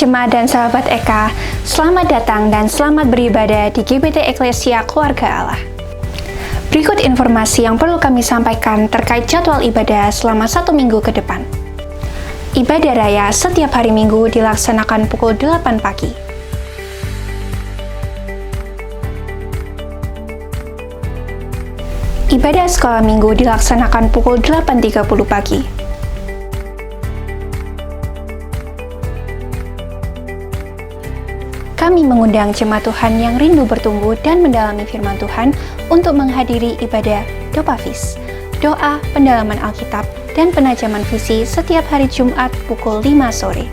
jemaat dan sahabat Eka, selamat datang dan selamat beribadah di GBT Eklesia Keluarga Allah. Berikut informasi yang perlu kami sampaikan terkait jadwal ibadah selama 1 minggu ke depan. Ibadah raya setiap hari Minggu dilaksanakan pukul 8 pagi. Ibadah sekolah Minggu dilaksanakan pukul 8.30 pagi. Kami mengundang jemaat Tuhan yang rindu bertumbuh dan mendalami firman Tuhan untuk menghadiri ibadah Dopafis, doa pendalaman Alkitab dan penajaman visi setiap hari Jumat pukul 5 sore.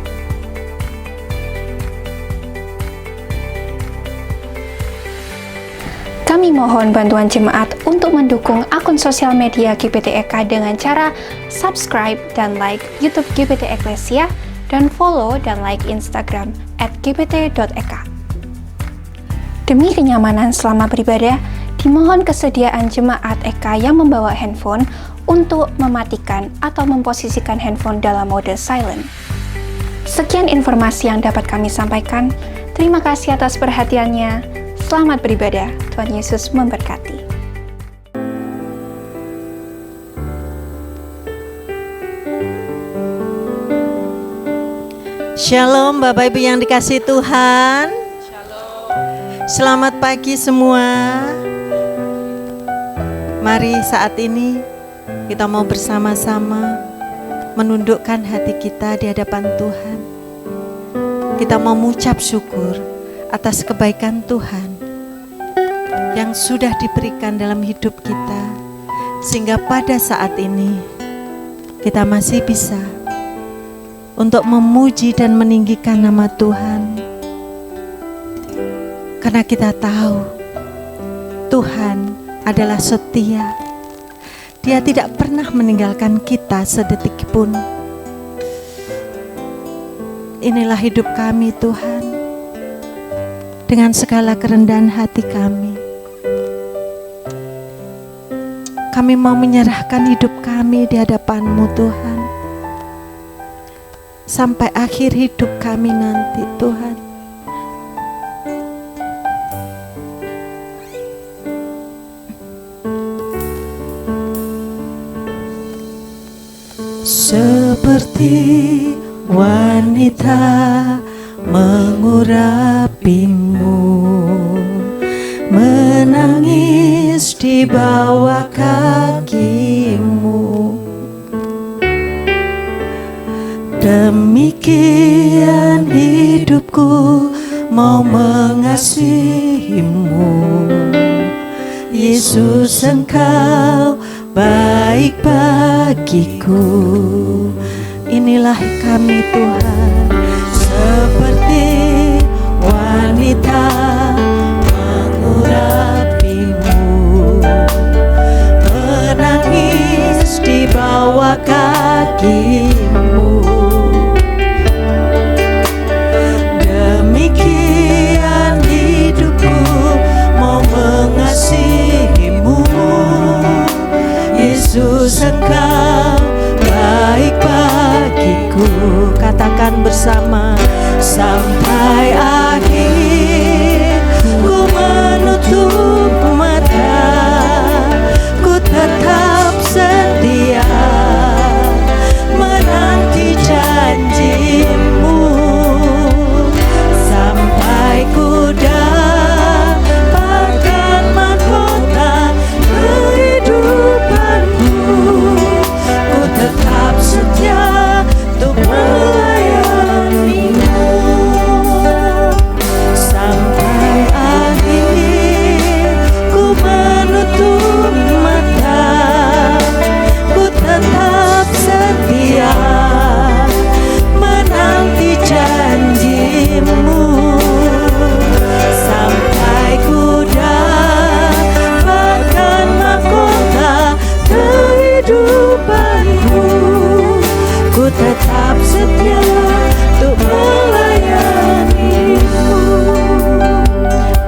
Kami mohon bantuan jemaat untuk mendukung akun sosial media GBT Eka dengan cara subscribe dan like YouTube GBT Eklesia dan follow dan like Instagram @gbt.eka. Demi kenyamanan selama beribadah, dimohon kesediaan jemaat Eka yang membawa handphone untuk mematikan atau memposisikan handphone dalam mode silent. Sekian informasi yang dapat kami sampaikan. Terima kasih atas perhatiannya. Selamat beribadah. Tuhan Yesus memberkati. Shalom Bapak Ibu yang dikasihi Tuhan. Selamat pagi semua. Mari saat ini kita mau bersama-sama menundukkan hati kita di hadapan Tuhan. Kita mau mengucap syukur atas kebaikan Tuhan yang sudah diberikan dalam hidup kita, sehingga pada saat ini kita masih bisa untuk memuji dan meninggikan nama Tuhan. Karena kita tahu Tuhan adalah setia. Dia tidak pernah meninggalkan kita sedetik pun. Inilah hidup kami Tuhan. Dengan segala kerendahan hati kami mau menyerahkan hidup kami di hadapan-Mu Tuhan. Sampai akhir hidup kami nanti Tuhan. Seperti wanita mengurapimu, menangis di bawah kakimu. Demikian hidupku mau mengasihimu. Yesus, Engkau baik bagiku. Inilah kami Tuhan, seperti wanita mengurapimu, menangis di bawah kakimu. Demikian hidupku mau mengasihimu. Yesus, Engkau baik bagiku. Katakan bersama, sampai akhir ku menutup mata, ku tetap setia menanti janjimu, sampai ku dapatkan mahkota kehidupanku. Ku tetap setia untuk melayanimu, sampai akhir ku menutup mata, ku tetap setia menanti janjimu, sampai ku dapatkan mahkota kehidupanku. Ku tetap setia untuk melayanimu.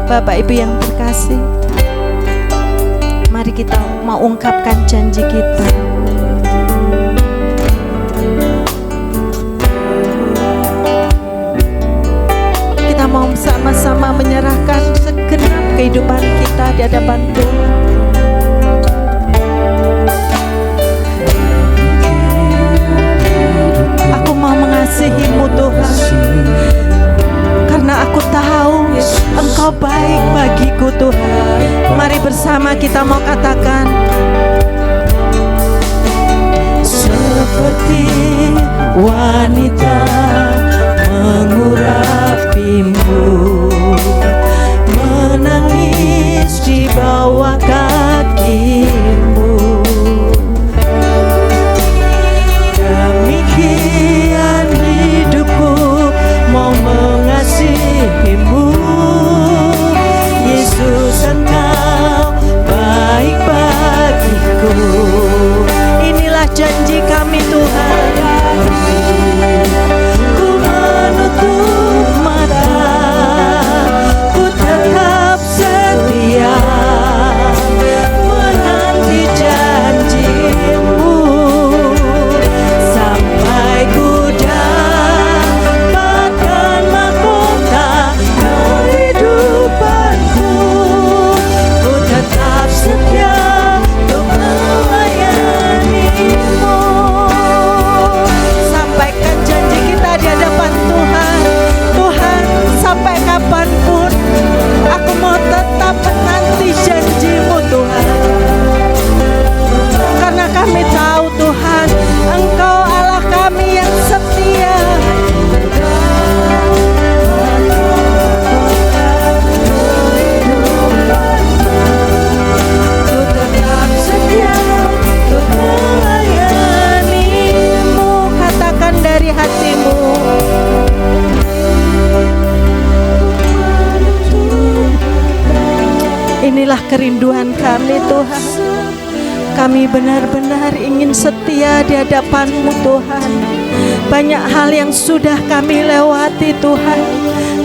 Bapak Ibu yang terkasih, mari kita mau ungkapkan janji kita. kita mau sama-sama menyerahkan segenap kehidupan kita di hadapan Tuhan. Aku mau mengasihi-Mu Tuhan, karena aku tahu Engkau baik bagiku Tuhan. Mari bersama kita mau katakan, seperti wanita mengurapimu, menangis di bawah kakimu. Demikian hidupku mau mengasihimu, Yesus Engkau baik bagiku. Inilah janji kami Tuhan. Ku menutup mata, ku tetap setia menanti janji-Mu, sampai ku dapatkan mahkota kehidupanku. Ku tetap setia untuk melayani-Mu. Sampaikan janji kita di hadapan Tuhan. Tuhan, sampai kapanpun aku mau tetap menanti janji-Mu Tuhan, karena kami tahu Tuhan, Engkau Allah kami yang setia. Ku tetap setia untuk melayani-Mu. Katakan dari hatimu. Inilah kerinduan kami Tuhan. Kami benar-benar ingin setia di hadapan-Mu Tuhan. Banyak hal yang sudah kami lewati Tuhan,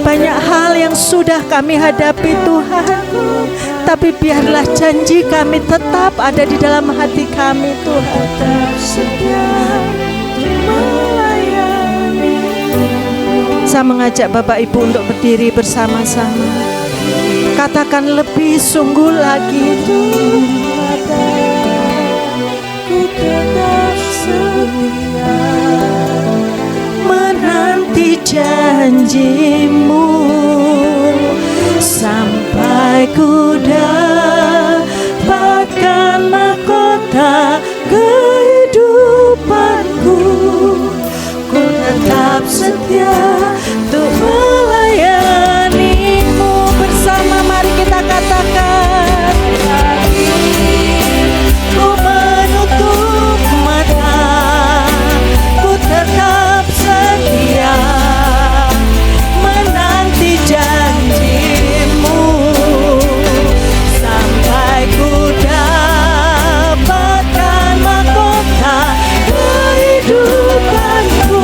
banyak hal yang sudah kami hadapi Tuhan, tapi biarlah janji kami tetap ada di dalam hati kami Tuhan. Saya mengajak Bapak Ibu untuk berdiri bersama-sama. Katakan lebih sungguh lagi, ku tetap setia menanti janji-Mu, sampai ku dapatkan mahkota kehidupanku. Ku tetap setia untuk melayani-Mu. Bersama mari kita katakan, ku menutup mata, ku tetap setia menanti janji-Mu, sampai ku dapatkan mahkota kehidupanku.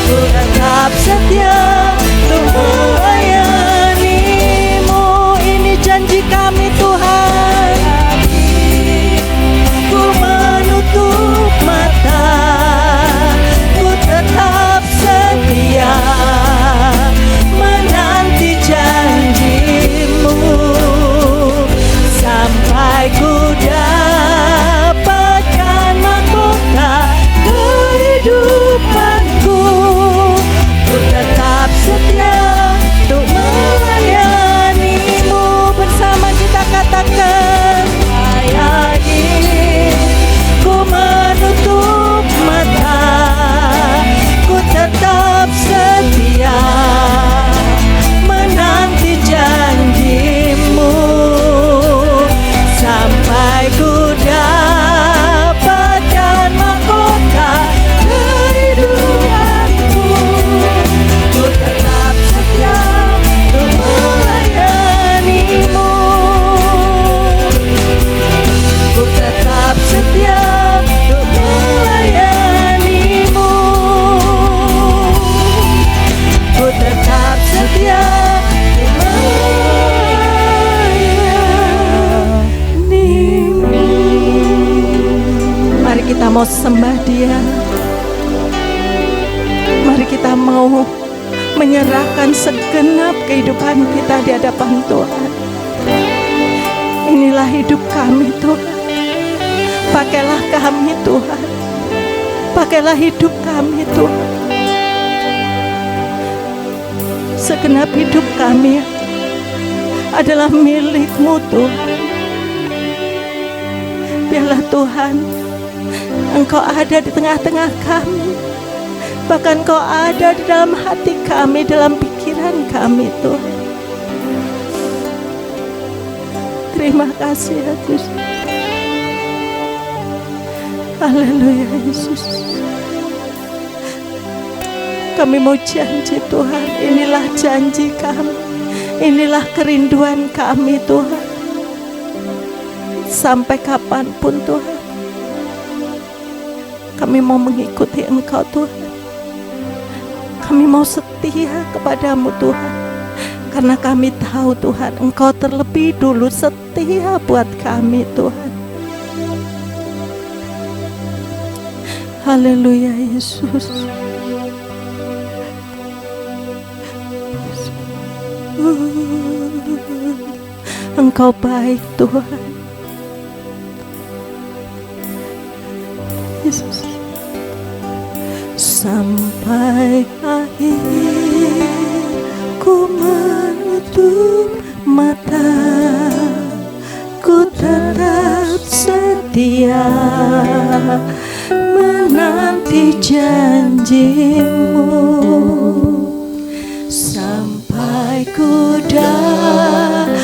Ku tetap setia untuk melayani-Mu. Ini janji kami Tuhan. Ku menutup mata, ku tetap setia menanti janji-Mu, sampai ku dapatkan mahkota kehidupanku. Ku tetap setia untuk melayani-Mu. Bersama kita katakan, layani. Ku menutup mata, ku tetap setia menanti janji-Mu, sampai ku dapatkan mahkota kehidupanku. Ku tetap setia untuk melayani-Mu. Ku tetap setia untuk melayani-Mu. Ku tetap setia untuk melayani-Mu. Mari kita mau sembah Dia. Mari kita mau menyerahkan segenap kehidupan kita di hadapan Tuhan. Inilah hidup kami Tuhan. Pakailah kami Tuhan. Pakailah hidup kami Tuhan. Segenap hidup kami adalah milik-Mu Tuhan. Biarlah Tuhan, Engkau ada di tengah-tengah kami. Bahkan Engkau ada di dalam hati kami, dalam pikiran kami Tuhan. Terima kasih ya Yesus. Haleluya Yesus. Kami mau janji Tuhan, inilah janji kami. Inilah kerinduan kami Tuhan. Sampai kapanpun Tuhan, kami mau mengikuti Engkau Tuhan. Kami mau setia kepadamu Tuhan. Karena kami tahu Tuhan, Engkau terlebih dulu setia buat kami Tuhan. Haleluya Yesus. Engkau baik Tuhan. Yesus. Sampai akhir ku menutup mata, ku tetap setia menanti janji-Mu. Sampai ku dapatkan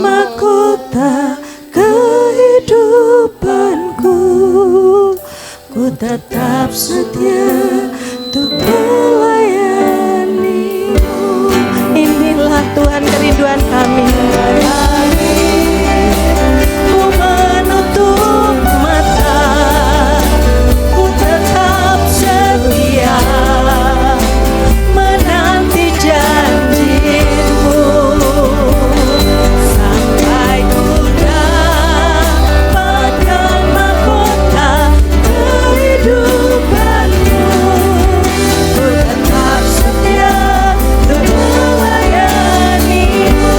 mahkota kehidupanku, ku tetap setia untuk melayani-Mu. Inilah Tuhan kerinduan kami. Ku menutup mata, ku tetap setia menanti janji-Mu. Sampai ku dapatkan mahkota kehidupan-Mu, ku tetap setia untuk melayani-Mu.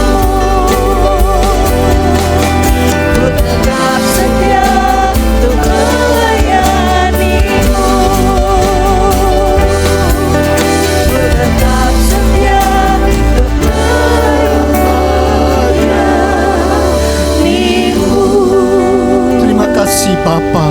Ku tetap setia untuk melayani-Mu. Ku tetap setia untuk melayani-Mu. Terima kasih Bapa.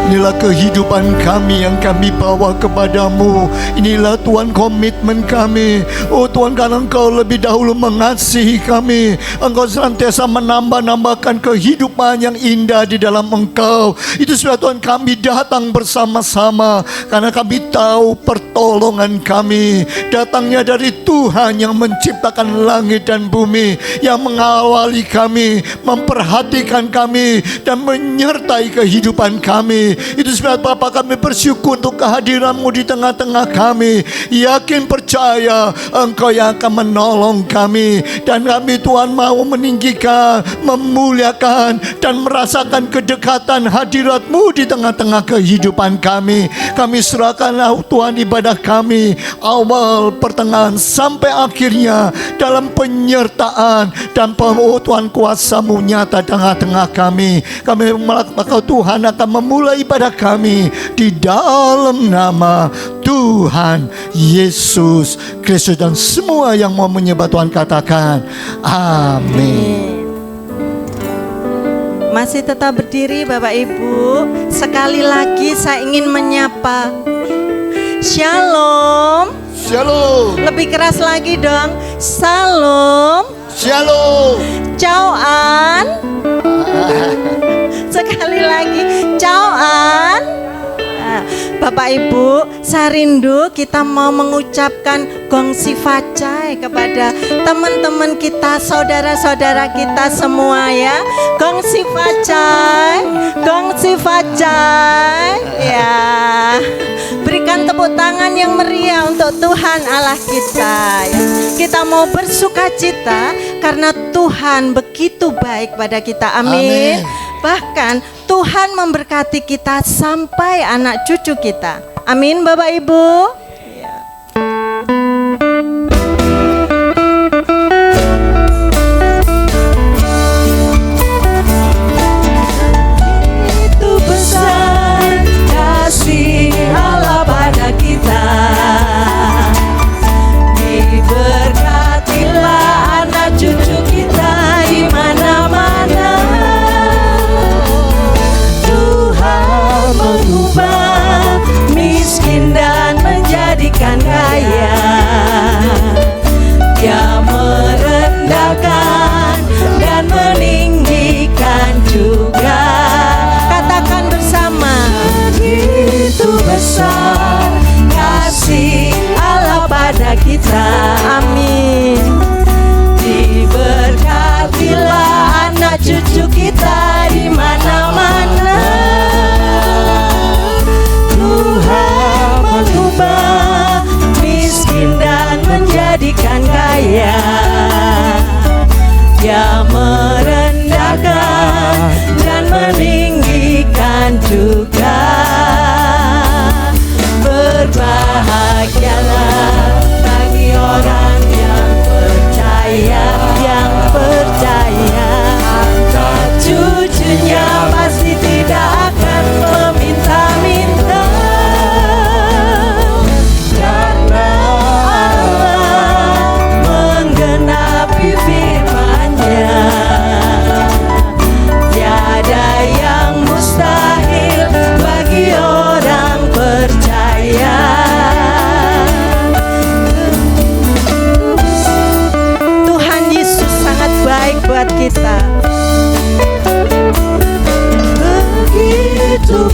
Inilah kehidupan kami yang kami bawa kepadamu. Inilah Tuhan komitmen kami. Oh Tuhan, karena Engkau lebih dahulu mengasihi kami, Engkau senantiasa menambah-nambahkan kehidupan yang indah di dalam Engkau. Itu sebab Tuhan kami datang bersama-sama, karena kami tahu pertolongan kami datangnya dari Tuhan yang menciptakan langit dan bumi, yang mengawali kami, memperhatikan kami, dan menyertai kehidupan kami. Itu sebab Bapa, kami bersyukur untuk kehadiran-Mu di tengah-tengah kami. Yakin percaya Engkau yang akan menolong kami. Dan kami Tuhan mau meninggikan, memuliakan, dan merasakan kedekatan hadirat-Mu di tengah-tengah kehidupan kami. Kami serahkanlah Tuhan ibadah kami, awal, pertengahan, sampai akhirnya dalam penyertaan dan Tuhan kuasa-Mu nyata tengah-tengah kami. Kami melakukan Tuhan akan memulai ibadah kami di dalam nama Tuhan Yesus Kristus. Dan semua yang mau menyembah Tuhan katakan amin. Masih tetap berdiri Bapak Ibu. Sekali lagi saya ingin menyapa. Shalom. Shalom. Lebih keras lagi dong. Shalom. Shalom. Caoan. Sekali lagi, caoan. Bapak Ibu, saya rindu kita mau mengucapkan gongsi facai kepada teman-teman kita, saudara-saudara kita semua ya. Gongsi facai, gongsi facai. Ya, berikan tepuk tangan yang meriah untuk Tuhan Allah kita. Ya. Kita mau bersuka cita karena Tuhan begitu baik pada kita. Amin. Bahkan Tuhan memberkati kita sampai anak cucu kita. Amin Bapak Ibu. Ya.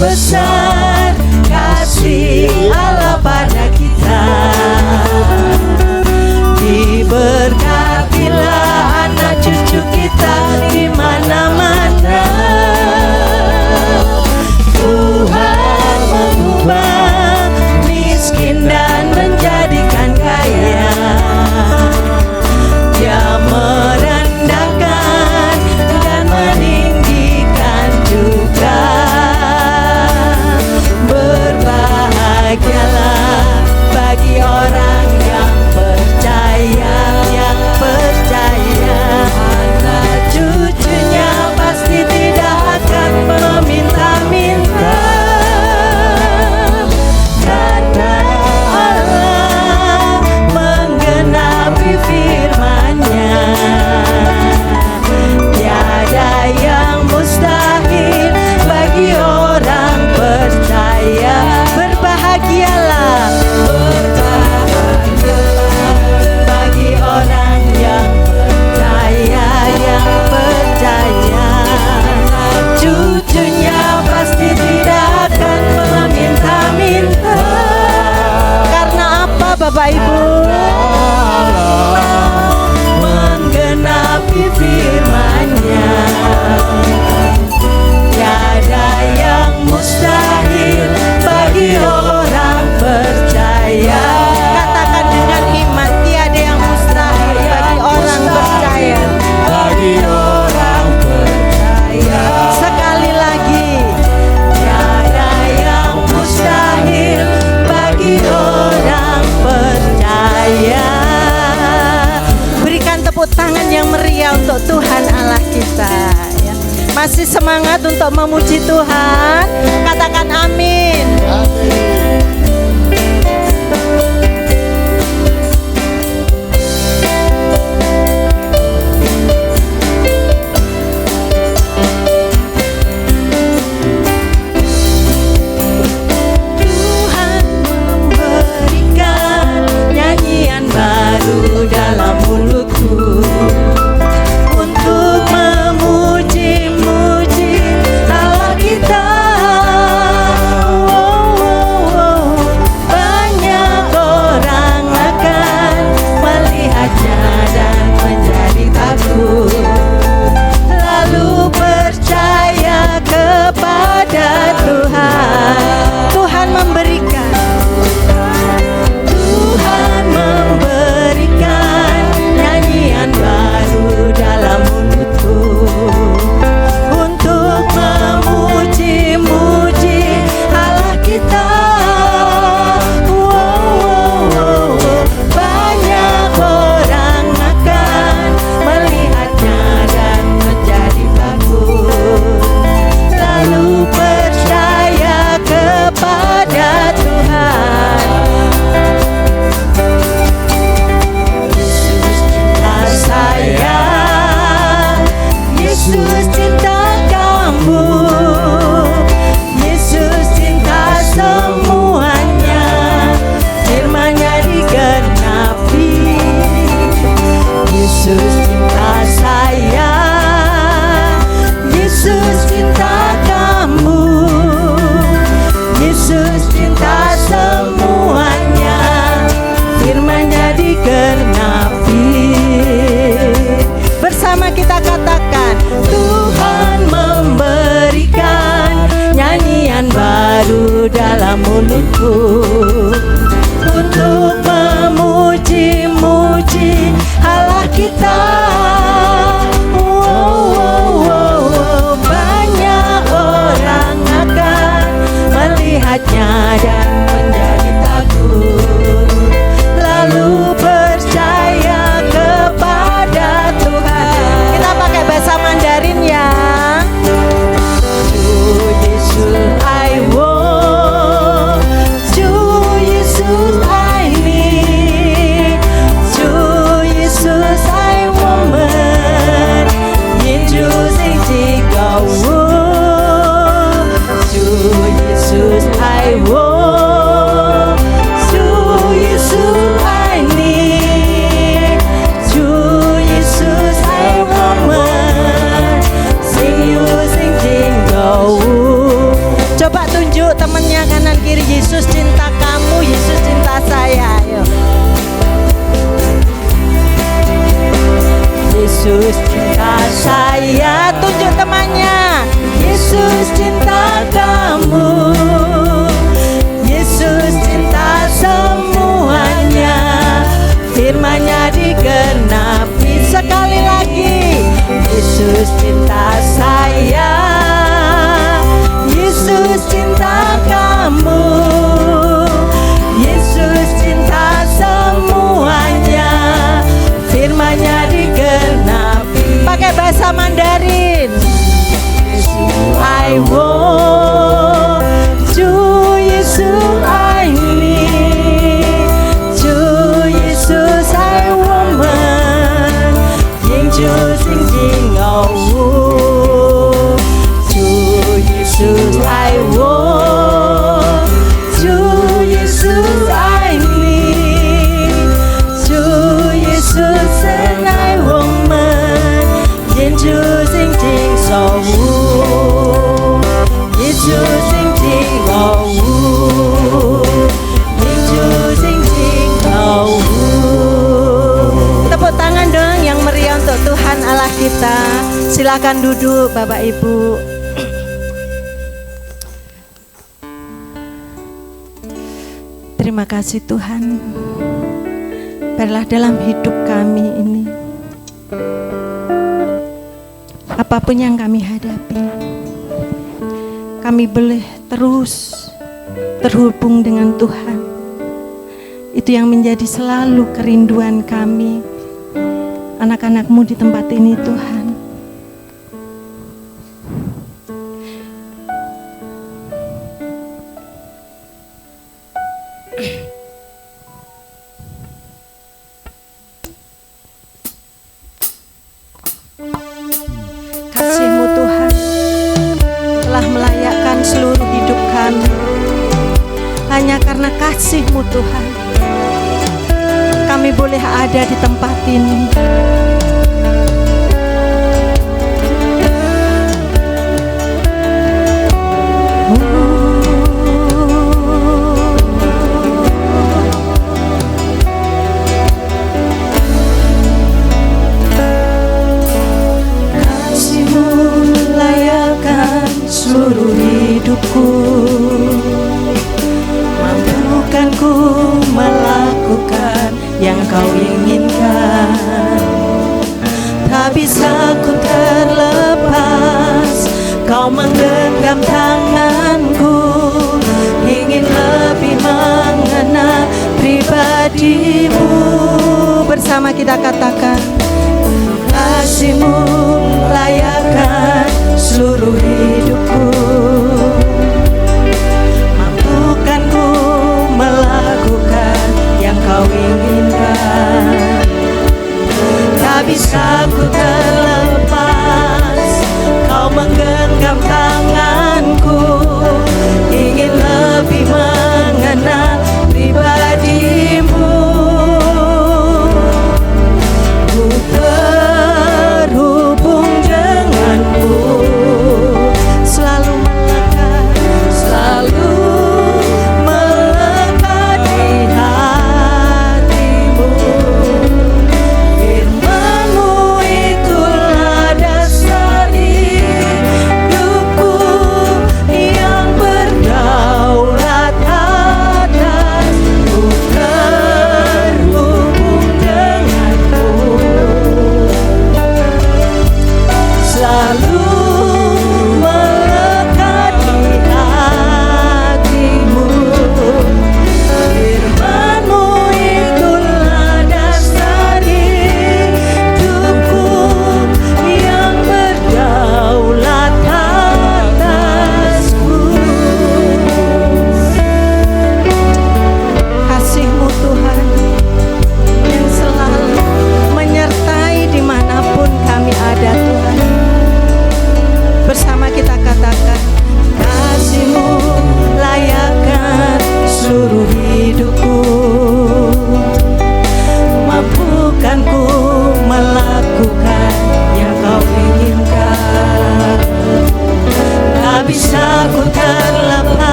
besar kasih Allah pada kita. Diberkatilah anak cucu kita di mana-mana. Tuhan mengubah miskin dan menjadikan kaya. Dia merendahkan dan meninggikan juga. Berbahagialah bagi orang yang percaya, anak cucunya pasti tidak akan meminta-minta. Karena Allah menggenapi firman-Nya, tiada yang mustahil bagi orang percaya. Berbahagialah bagi orang yang percaya, cucunya pasti tidak akan meminta-minta. Karena apa Bapak Ibu? Menggenapi firman-Nya, tiada yang mustahil bagi orang percaya. Katakan dengan iman, tiada yang mustahil bagi orang percaya. Bagi orang percaya. Sekali lagi, tiada yang mustahil bagi orang percaya. Berikan tepuk tangan yang meriah untuk Tuhan Allah kita, ya. Masih semangat untuk memuji Tuhan? Katakan amin. Tuhan memberikan nyanyian baru dalam mulutku untuk memuji-muji Allah kita. Banyak orang akan melihatnya dan menjadi takut, lalu percaya kepada Tuhan. Tuhan memberikan nyanyian baru dalam mulutku untuk memuji-muji Allah kita. Banyak orang akan melihatnya dan menjadi takut, lalu percaya kepada Tuhan. Yesus cinta kamu, Yesus cinta semuanya, firman-Nya digenapi. Yesus cinta saya, Yesus cinta kamu, Yesus cinta semuanya, firman-Nya digenapi. Bersama kita katakan, Tuhan memberikan nyanyian baru dalam mulutku untuk memuji-muji Allah kita. Banyak orang akan melihatnya dan menjadi takut, lalu percaya kepada Tuhan. Kita pakai bahasa Mandarin ya. Yesus I want, Yesus I need, Yesus I want. Yesus cinta saya. Tunjuk temannya. Yesus cinta kamu, Yesus cinta semuanya. Firman-Nya digenapi. Sekali lagi, Yesus cinta saya, Yesus cinta kamu, Yesus cinta semuanya. Firman-Nya digenapi. Pakai bahasa Mandarin. I want to Yesus I need, to Yesus I want, yang sing sing oh, to Yesus I want, to Yesus I need, to Yesus and I want, yang sing sing oh. Yesus sing sing oh, Yesus sing sing oh. Tepuk tangan dong yang meriah untuk Tuhan Allah kita. Silakan duduk Bapak Ibu. Terima kasih Tuhan. Biarlah dalam hidup kami ini, apapun yang kami hadapi, kami boleh terus terhubung dengan Tuhan. Itu yang menjadi selalu kerinduan kami, anak-anak-Mu di tempat ini Tuhan. Kasih-Mu Tuhan telah melayakkan seluruh hidup kami. Hanya karena kasih-Mu Tuhan, kami boleh ada di tempat ini. Kasih-Mu layakkan seluruh hidupku. Mampukan ku melakukan yang Kau inginkan. Tak bisa ku terlepas, Kau menggenggam tanganku. Ingin lebih mengenal pribadi-Mu. Bersama kita katakan, kasih-Mu layakkan seluruh hidupku. Mampukan ku melakukan yang Kau inginkan. Tak bisa ku terlepas, Kau menggenggam tanganku. Ingin lebih mengenal pribadi-Mu. Ku terus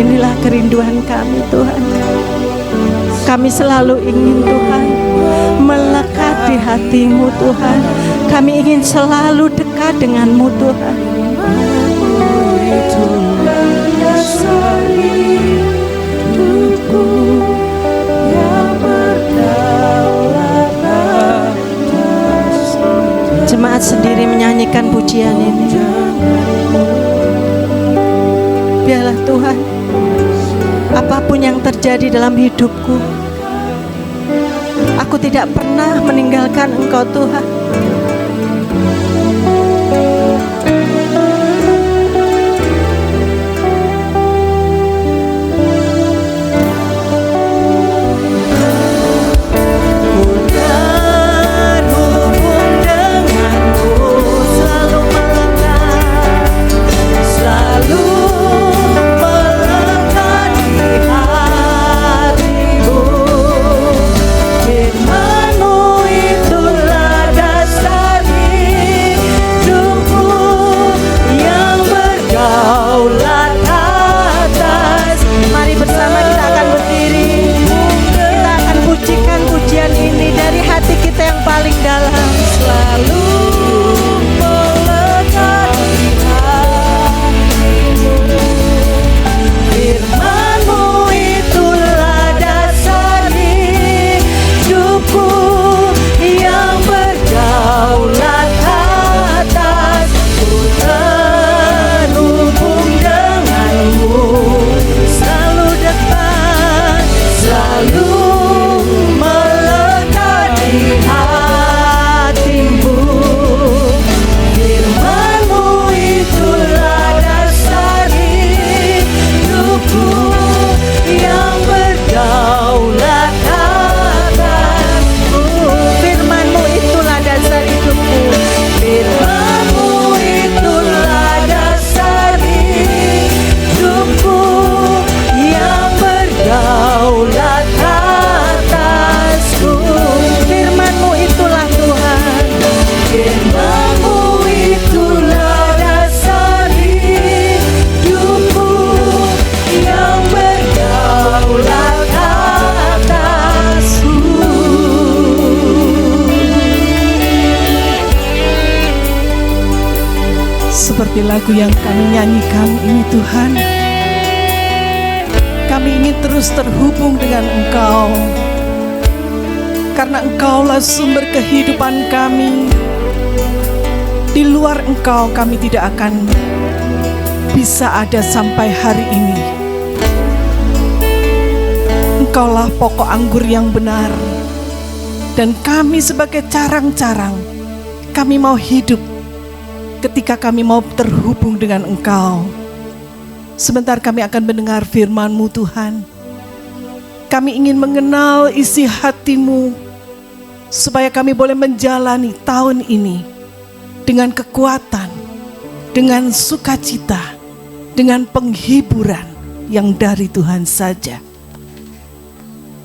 inilah kerinduan kami Tuhan. Kami selalu ingin Tuhan melekat di hati-Mu Tuhan. Kami ingin selalu dekat dengan-Mu Tuhan. Jemaat sendiri menyanyikan pujian ini. Biarlah Tuhan, apapun yang terjadi dalam hidupku, aku tidak pernah meninggalkan Engkau Tuhan. Seperti lagu yang kami nyanyikan ini Tuhan, kami ingin terus terhubung dengan Engkau, karena Engkaulah sumber kehidupan kami. Di luar Engkau kami tidak akan bisa ada sampai hari ini. Engkaulah pokok anggur yang benar, dan kami sebagai carang-carang, kami mau hidup ketika kami mau terhubung dengan Engkau. Sebentar kami akan mendengar firman-Mu Tuhan. Kami ingin mengenal isi hati-Mu, supaya kami boleh menjalani tahun ini dengan kekuatan, dengan sukacita, dengan penghiburan yang dari Tuhan saja.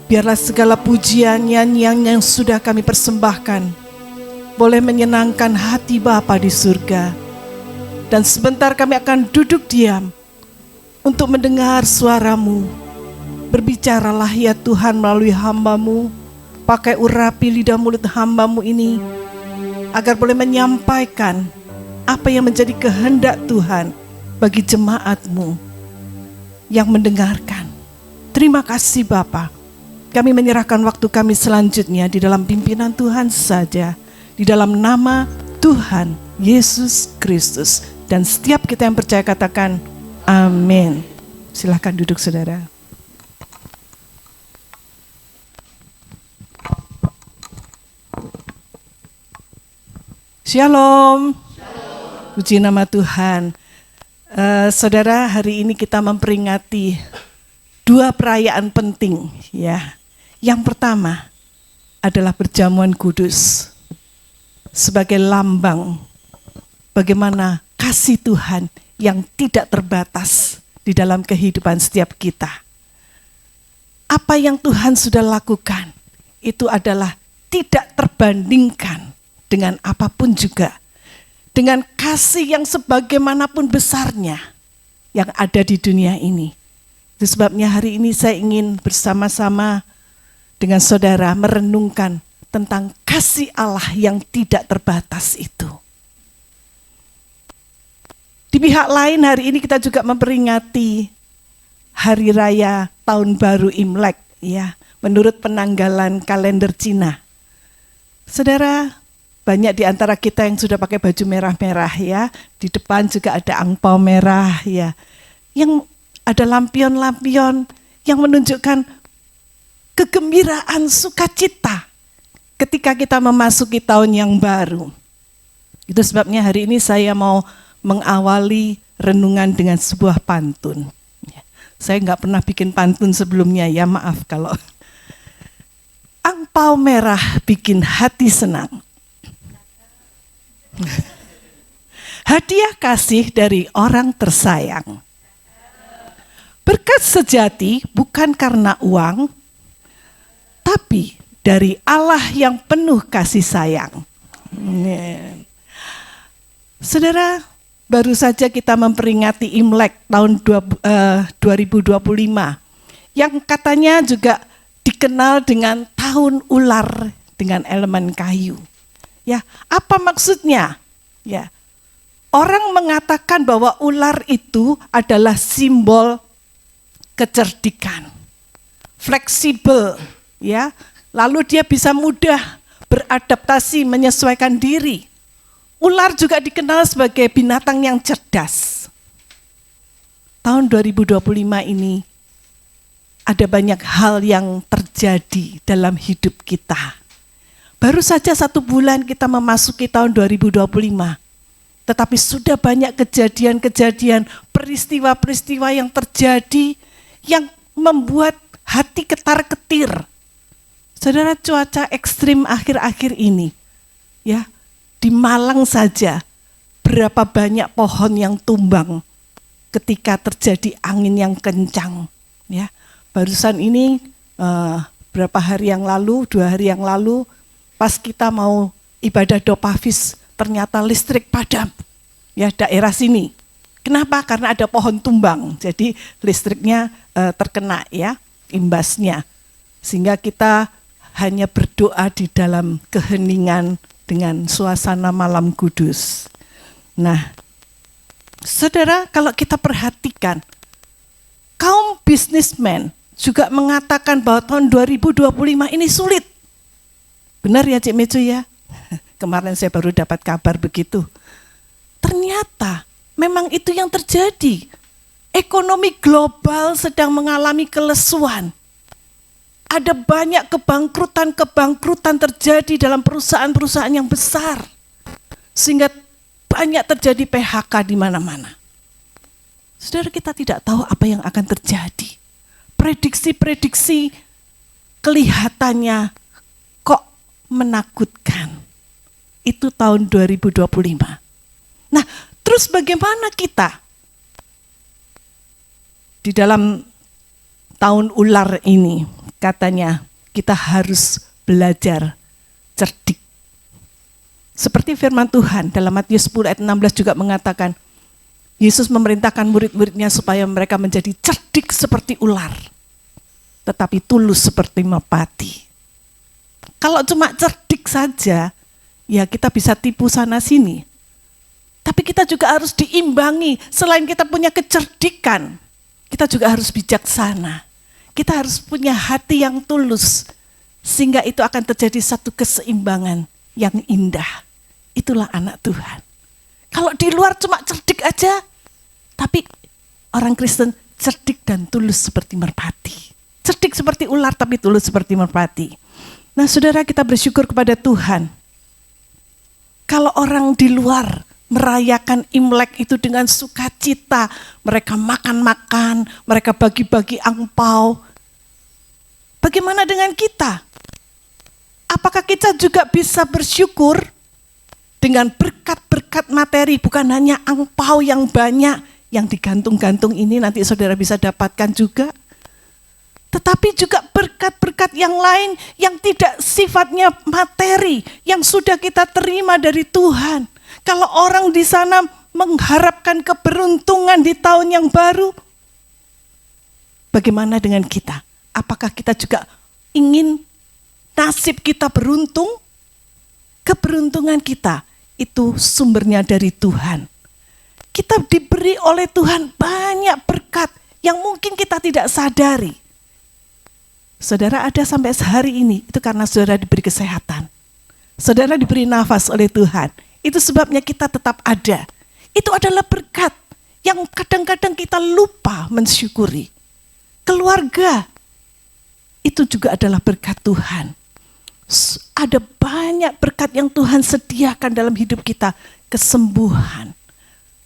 Biarlah segala pujian, nyanyian yang sudah kami persembahkan boleh menyenangkan hati Bapa di surga. Dan sebentar kami akan duduk diam untuk mendengar suara-Mu. Berbicaralah ya Tuhan melalui hamba-Mu, pakai urapi lidah mulut hamba-Mu ini, agar boleh menyampaikan apa yang menjadi kehendak Tuhan bagi jemaat-Mu yang mendengarkan. Terima kasih Bapa. Kami menyerahkan waktu kami selanjutnya di dalam pimpinan Tuhan saja, di dalam nama Tuhan Yesus Kristus. Dan setiap kita yang percaya katakan amin. Silakan duduk saudara. Shalom. Puji nama Tuhan. Saudara, hari ini kita memperingati 2 perayaan penting ya. Yang pertama adalah perjamuan kudus, sebagai lambang bagaimana kasih Tuhan yang tidak terbatas di dalam kehidupan setiap kita. Apa yang Tuhan sudah lakukan itu adalah tidak terbandingkan dengan apapun juga. Dengan kasih yang sebagaimanapun besarnya yang ada di dunia ini. Itu sebabnya hari ini saya ingin bersama-sama dengan saudara merenungkan tentang kasih Allah yang tidak terbatas itu. Di pihak lain hari ini kita juga memperingati Hari Raya Tahun Baru Imlek, ya, menurut penanggalan kalender Cina. Saudara, banyak di antara kita yang sudah pakai baju merah-merah, ya. Di depan juga ada angpau merah, ya. Yang ada lampion-lampion yang menunjukkan kegembiraan, sukacita ketika kita memasuki tahun yang baru. Itu sebabnya hari ini saya mau mengawali renungan dengan sebuah pantun. Saya nggak pernah bikin pantun sebelumnya, ya maaf kalau. Angpau merah bikin hati senang. Hadiah kasih dari orang tersayang. Berkat sejati bukan karena uang, tapi dari Allah yang penuh kasih sayang. Saudara, baru saja kita memperingati Imlek tahun 2025, yang katanya juga dikenal dengan tahun ular dengan elemen kayu. Ya, apa maksudnya? Ya, orang mengatakan bahwa ular itu adalah simbol kecerdikan, fleksibel, ya. Lalu dia bisa mudah beradaptasi, menyesuaikan diri. Ular juga dikenal sebagai binatang yang cerdas. Tahun 2025 ini ada banyak hal yang terjadi dalam hidup kita. Baru saja 1 bulan kita memasuki tahun 2025. Tetapi sudah banyak kejadian-kejadian, peristiwa-peristiwa yang terjadi yang membuat hati ketar-ketir. Saudara, cuaca ekstrim akhir-akhir ini, ya, di Malang saja berapa banyak pohon yang tumbang ketika terjadi angin yang kencang. Ya, barusan ini berapa hari yang lalu, 2 hari yang lalu, pas kita mau ibadah Dopafis, ternyata listrik padam. Ya, daerah sini. Kenapa? Karena ada pohon tumbang, jadi listriknya terkena, ya, imbasnya. Sehingga kita hanya berdoa di dalam keheningan dengan suasana malam kudus. Nah, saudara, kalau kita perhatikan, kaum bisnismen juga mengatakan bahwa tahun 2025 ini sulit. Benar ya Cik Mecu ya? Kemarin saya baru dapat kabar begitu. Ternyata memang itu yang terjadi. Ekonomi global sedang mengalami kelesuan. Ada banyak kebangkrutan terjadi dalam perusahaan-perusahaan yang besar. Sehingga banyak terjadi PHK di mana-mana. Saudara, kita tidak tahu apa yang akan terjadi. Prediksi-prediksi kelihatannya kok menakutkan. Itu tahun 2025. Nah, terus bagaimana kita di dalam tahun ular ini? Katanya kita harus belajar cerdik. Seperti firman Tuhan dalam Matius 10 ayat 16 juga mengatakan, Yesus memerintahkan murid-muridnya supaya mereka menjadi cerdik seperti ular, tetapi tulus seperti merpati. Kalau cuma cerdik saja, ya kita bisa tipu sana sini. Tapi kita juga harus diimbangi, selain kita punya kecerdikan, kita juga harus bijaksana. Kita harus punya hati yang tulus, sehingga itu akan terjadi satu keseimbangan yang indah. Itulah anak Tuhan. Kalau di luar cuma cerdik aja, tapi orang Kristen cerdik dan tulus seperti merpati. Cerdik seperti ular tapi tulus seperti merpati. Nah saudara, kita bersyukur kepada Tuhan. Kalau orang di luar merayakan Imlek itu dengan sukacita, mereka makan-makan, mereka bagi-bagi angpau. Bagaimana dengan kita? Apakah kita juga bisa bersyukur dengan berkat-berkat materi, bukan hanya angpau yang banyak, yang digantung-gantung ini nanti saudara bisa dapatkan juga. Tetapi juga berkat-berkat yang lain yang tidak sifatnya materi, yang sudah kita terima dari Tuhan. Kalau orang di sana mengharapkan keberuntungan di tahun yang baru, Bagaimana dengan kita? Apakah kita juga ingin nasib kita beruntung? Keberuntungan kita itu sumbernya dari Tuhan. Kita diberi oleh Tuhan banyak berkat yang mungkin kita tidak sadari. Saudara ada sampai sehari ini, itu karena saudara diberi kesehatan. Saudara diberi nafas oleh Tuhan. Itu sebabnya kita tetap ada. Itu adalah berkat yang kadang-kadang kita lupa mensyukuri. Keluarga, itu juga adalah berkat Tuhan. Ada banyak berkat yang Tuhan sediakan dalam hidup kita. Kesembuhan.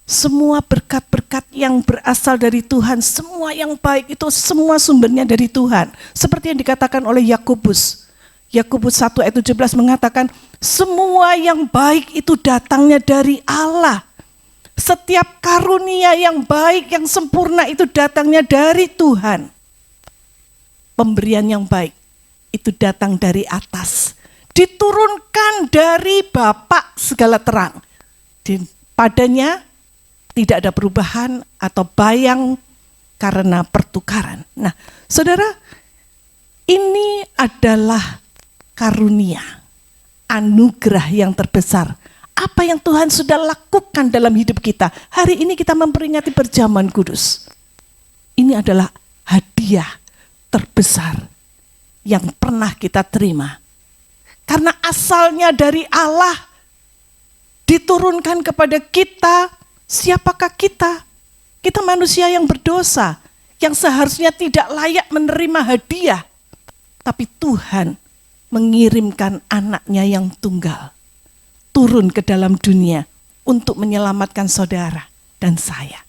Semua berkat-berkat yang berasal dari Tuhan, semua yang baik itu semua sumbernya dari Tuhan. Seperti yang dikatakan oleh Yakobus. Yakobus 1 ayat 17 mengatakan, semua yang baik itu datangnya dari Allah. Setiap karunia yang baik, yang sempurna itu datangnya dari Tuhan. Pemberian yang baik itu datang dari atas. Diturunkan dari Bapa segala terang. Padanya tidak ada perubahan atau bayang karena pertukaran. Nah, saudara, ini adalah karunia, anugerah yang terbesar. Apa yang Tuhan sudah lakukan dalam hidup kita. Hari ini kita memperingati perjamuan kudus. Ini adalah hadiah terbesar yang pernah kita terima. Karena asalnya dari Allah, diturunkan kepada kita. Siapakah kita? Kita manusia yang berdosa, yang seharusnya tidak layak menerima hadiah. Tapi Tuhan mengirimkan anaknya yang tunggal, turun ke dalam dunia untuk menyelamatkan saudara dan saya.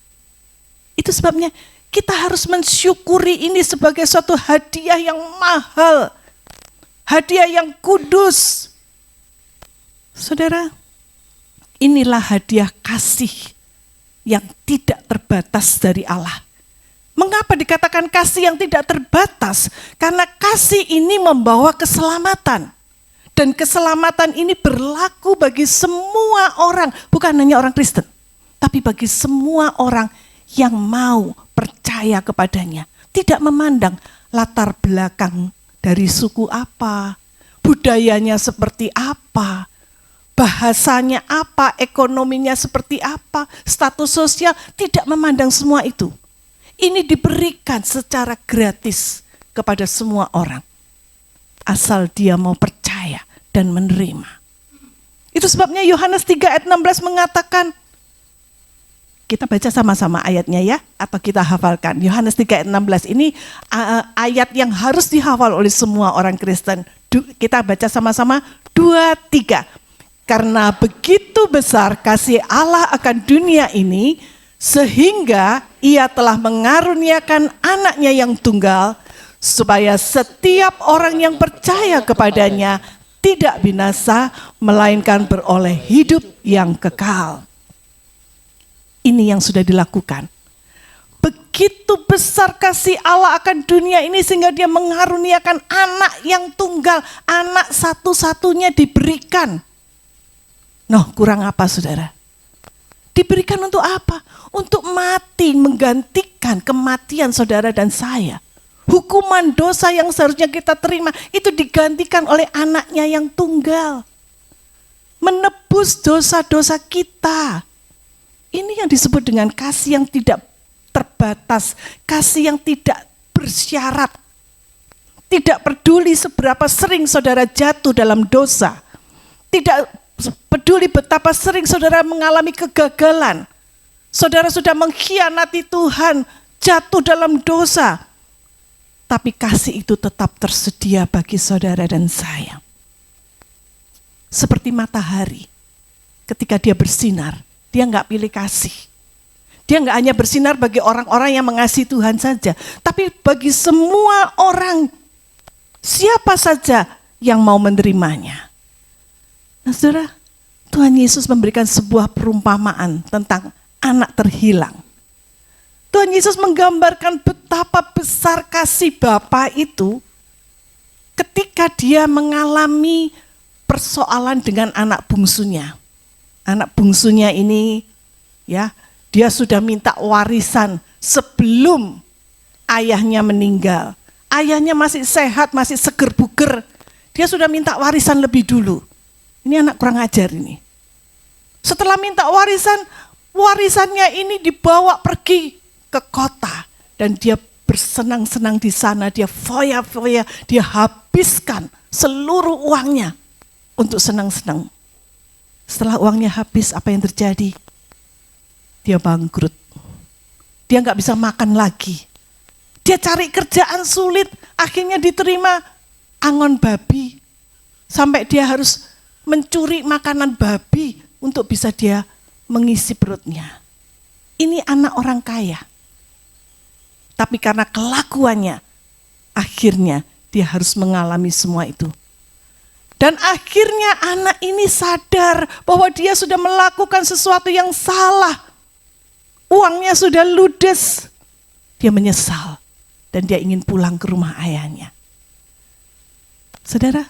Itu sebabnya kita harus mensyukuri ini sebagai suatu hadiah yang mahal, hadiah yang kudus. Saudara, inilah hadiah kasih yang tidak terbatas dari Allah. Mengapa dikatakan kasih yang tidak terbatas? Karena kasih ini membawa keselamatan. Dan keselamatan ini berlaku bagi semua orang, bukan hanya orang Kristen, tapi bagi semua orang yang mau percaya kepadanya. Tidak memandang latar belakang dari suku apa, budayanya seperti apa, bahasanya apa, ekonominya seperti apa, status sosial, tidak memandang semua itu. Ini diberikan secara gratis kepada semua orang. Asal dia mau percaya dan menerima. Itu sebabnya Yohanes 3 ayat 16 mengatakan, kita baca sama-sama ayatnya ya, atau kita hafalkan. Yohanes 3 ayat 16 ini ayat yang harus dihafal oleh semua orang Kristen. Kita baca sama-sama, 2, 3. Karena begitu besar kasih Allah akan dunia ini, sehingga ia telah mengaruniakan anaknya yang tunggal, supaya setiap orang yang percaya kepadanya tidak binasa, melainkan beroleh hidup yang kekal. Ini yang sudah dilakukan. Begitu besar kasih Allah akan dunia ini, sehingga dia mengaruniakan anak yang tunggal, anak satu-satunya diberikan. Noh, kurang apa saudara? Diberikan untuk apa? Untuk mati, menggantikan kematian saudara dan saya. Hukuman dosa yang seharusnya kita terima, itu digantikan oleh anaknya yang tunggal. Menebus dosa-dosa kita. Ini yang disebut dengan kasih yang tidak terbatas, kasih yang tidak bersyarat. Tidak peduli seberapa sering saudara jatuh dalam dosa. Tidak peduli betapa sering saudara mengalami kegagalan. Saudara sudah mengkhianati Tuhan, jatuh dalam dosa. Tapi kasih itu tetap tersedia bagi saudara dan saya. Seperti matahari, ketika dia bersinar, dia nggak pilih kasih. Dia nggak hanya bersinar bagi orang-orang yang mengasihi Tuhan saja, tapi bagi semua orang, siapa saja yang mau menerimanya. Nah saudara, Tuhan Yesus memberikan sebuah perumpamaan tentang anak terhilang. Tuhan Yesus menggambarkan betapa besar kasih Bapa itu ketika dia mengalami persoalan dengan anak bungsunya. Anak bungsunya ini ya, dia sudah minta warisan sebelum ayahnya meninggal. Ayahnya masih sehat, masih seger buger. Dia sudah minta warisan lebih dulu. Ini anak kurang ajar ini. Setelah minta warisan, warisannya ini dibawa pergi ke kota. Dan dia bersenang-senang di sana, dia foya-foya, dia habiskan seluruh uangnya untuk senang-senang. Setelah uangnya habis, apa yang terjadi? Dia bangkrut. Dia nggak bisa makan lagi. Dia cari kerjaan sulit, akhirnya diterima angon babi. Sampai dia harus mencuri makanan babi untuk bisa dia mengisi perutnya. Ini anak orang kaya. Tapi karena kelakuannya, akhirnya dia harus mengalami semua itu. Dan akhirnya anak ini sadar bahwa dia sudah melakukan sesuatu yang salah. Uangnya sudah ludes. Dia menyesal dan dia ingin pulang ke rumah ayahnya. Saudara,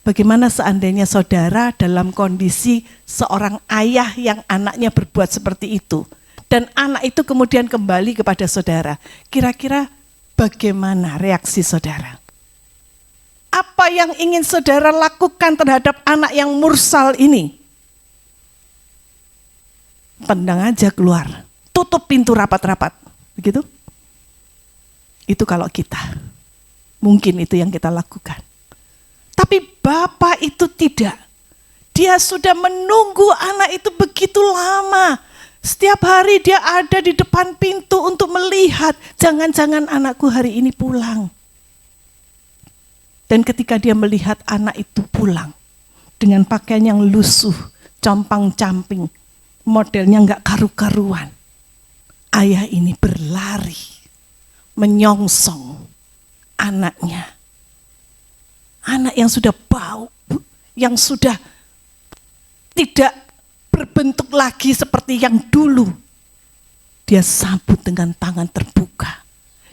bagaimana seandainya saudara dalam kondisi seorang ayah yang anaknya berbuat seperti itu, dan anak itu kemudian kembali kepada saudara? Kira-kira bagaimana reaksi saudara? Apa yang ingin saudara lakukan terhadap anak yang mursal ini? Tendang aja keluar, tutup pintu rapat-rapat, begitu? Itu kalau kita, mungkin itu yang kita lakukan. Tapi Bapak itu tidak. Dia sudah menunggu anak itu begitu lama. Setiap hari dia ada di depan pintu untuk melihat, jangan-jangan anakku hari ini pulang. Dan ketika dia melihat anak itu pulang, dengan pakaian yang lusuh, compang-camping, modelnya enggak karu-karuan, ayah ini berlari, menyongsong anaknya. Anak yang sudah bau, yang sudah tidak berbentuk lagi seperti yang dulu. Dia sambut dengan tangan terbuka.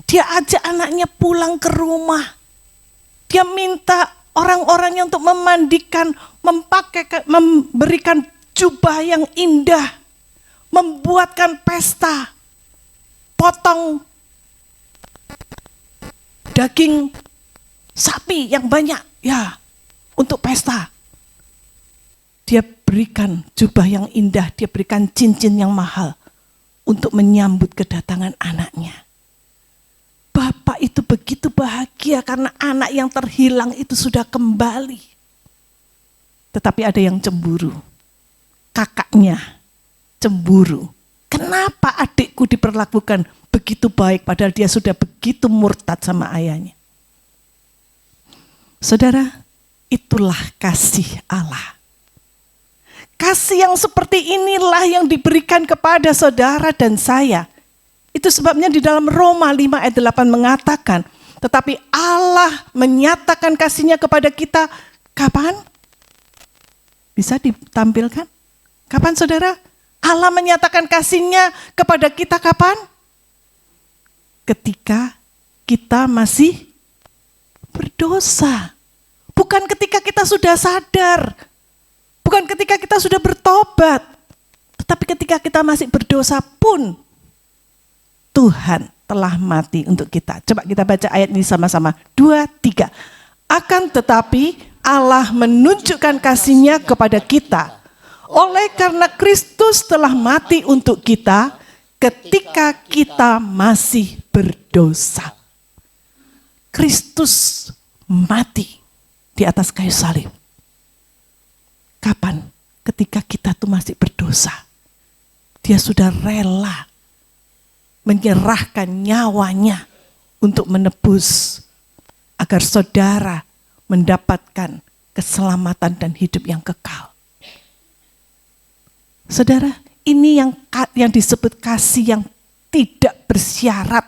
Dia ajak anaknya pulang ke rumah. Dia minta orang-orangnya untuk memandikan, memberikan jubah yang indah, membuatkan pesta, potong daging sapi yang banyak, ya, untuk pesta. Dia berikan jubah yang indah, dia berikan cincin yang mahal untuk menyambut kedatangan anaknya. Bapak itu begitu bahagia karena anak yang terhilang itu sudah kembali. Tetapi ada yang cemburu. Kakaknya cemburu. Kenapa adikku diperlakukan begitu baik padahal dia sudah begitu murtad sama ayahnya? Saudara, itulah kasih Allah. Kasih yang seperti inilah yang diberikan kepada saudara dan saya. Itu sebabnya di dalam Roma 5 ayat 8 mengatakan, tetapi Allah menyatakan kasih-Nya kepada kita kapan? Bisa ditampilkan? Kapan saudara? Allah menyatakan kasih-Nya kepada kita kapan? Ketika kita masih berdosa. Bukan ketika kita sudah sadar. Bukan ketika kita sudah bertobat. Tetapi ketika kita masih berdosa pun, Tuhan telah mati untuk kita. Coba kita baca ayat ini sama-sama. 2, 3. Akan tetapi Allah menunjukkan kasih-Nya kepada kita. Oleh karena Kristus telah mati untuk kita ketika kita masih berdosa. Kristus mati di atas kayu salib. Kapan? Ketika kita tuh masih berdosa. Dia sudah rela menyerahkan nyawanya untuk menebus agar saudara mendapatkan keselamatan dan hidup yang kekal. Saudara, ini yang disebut kasih yang tidak bersyarat,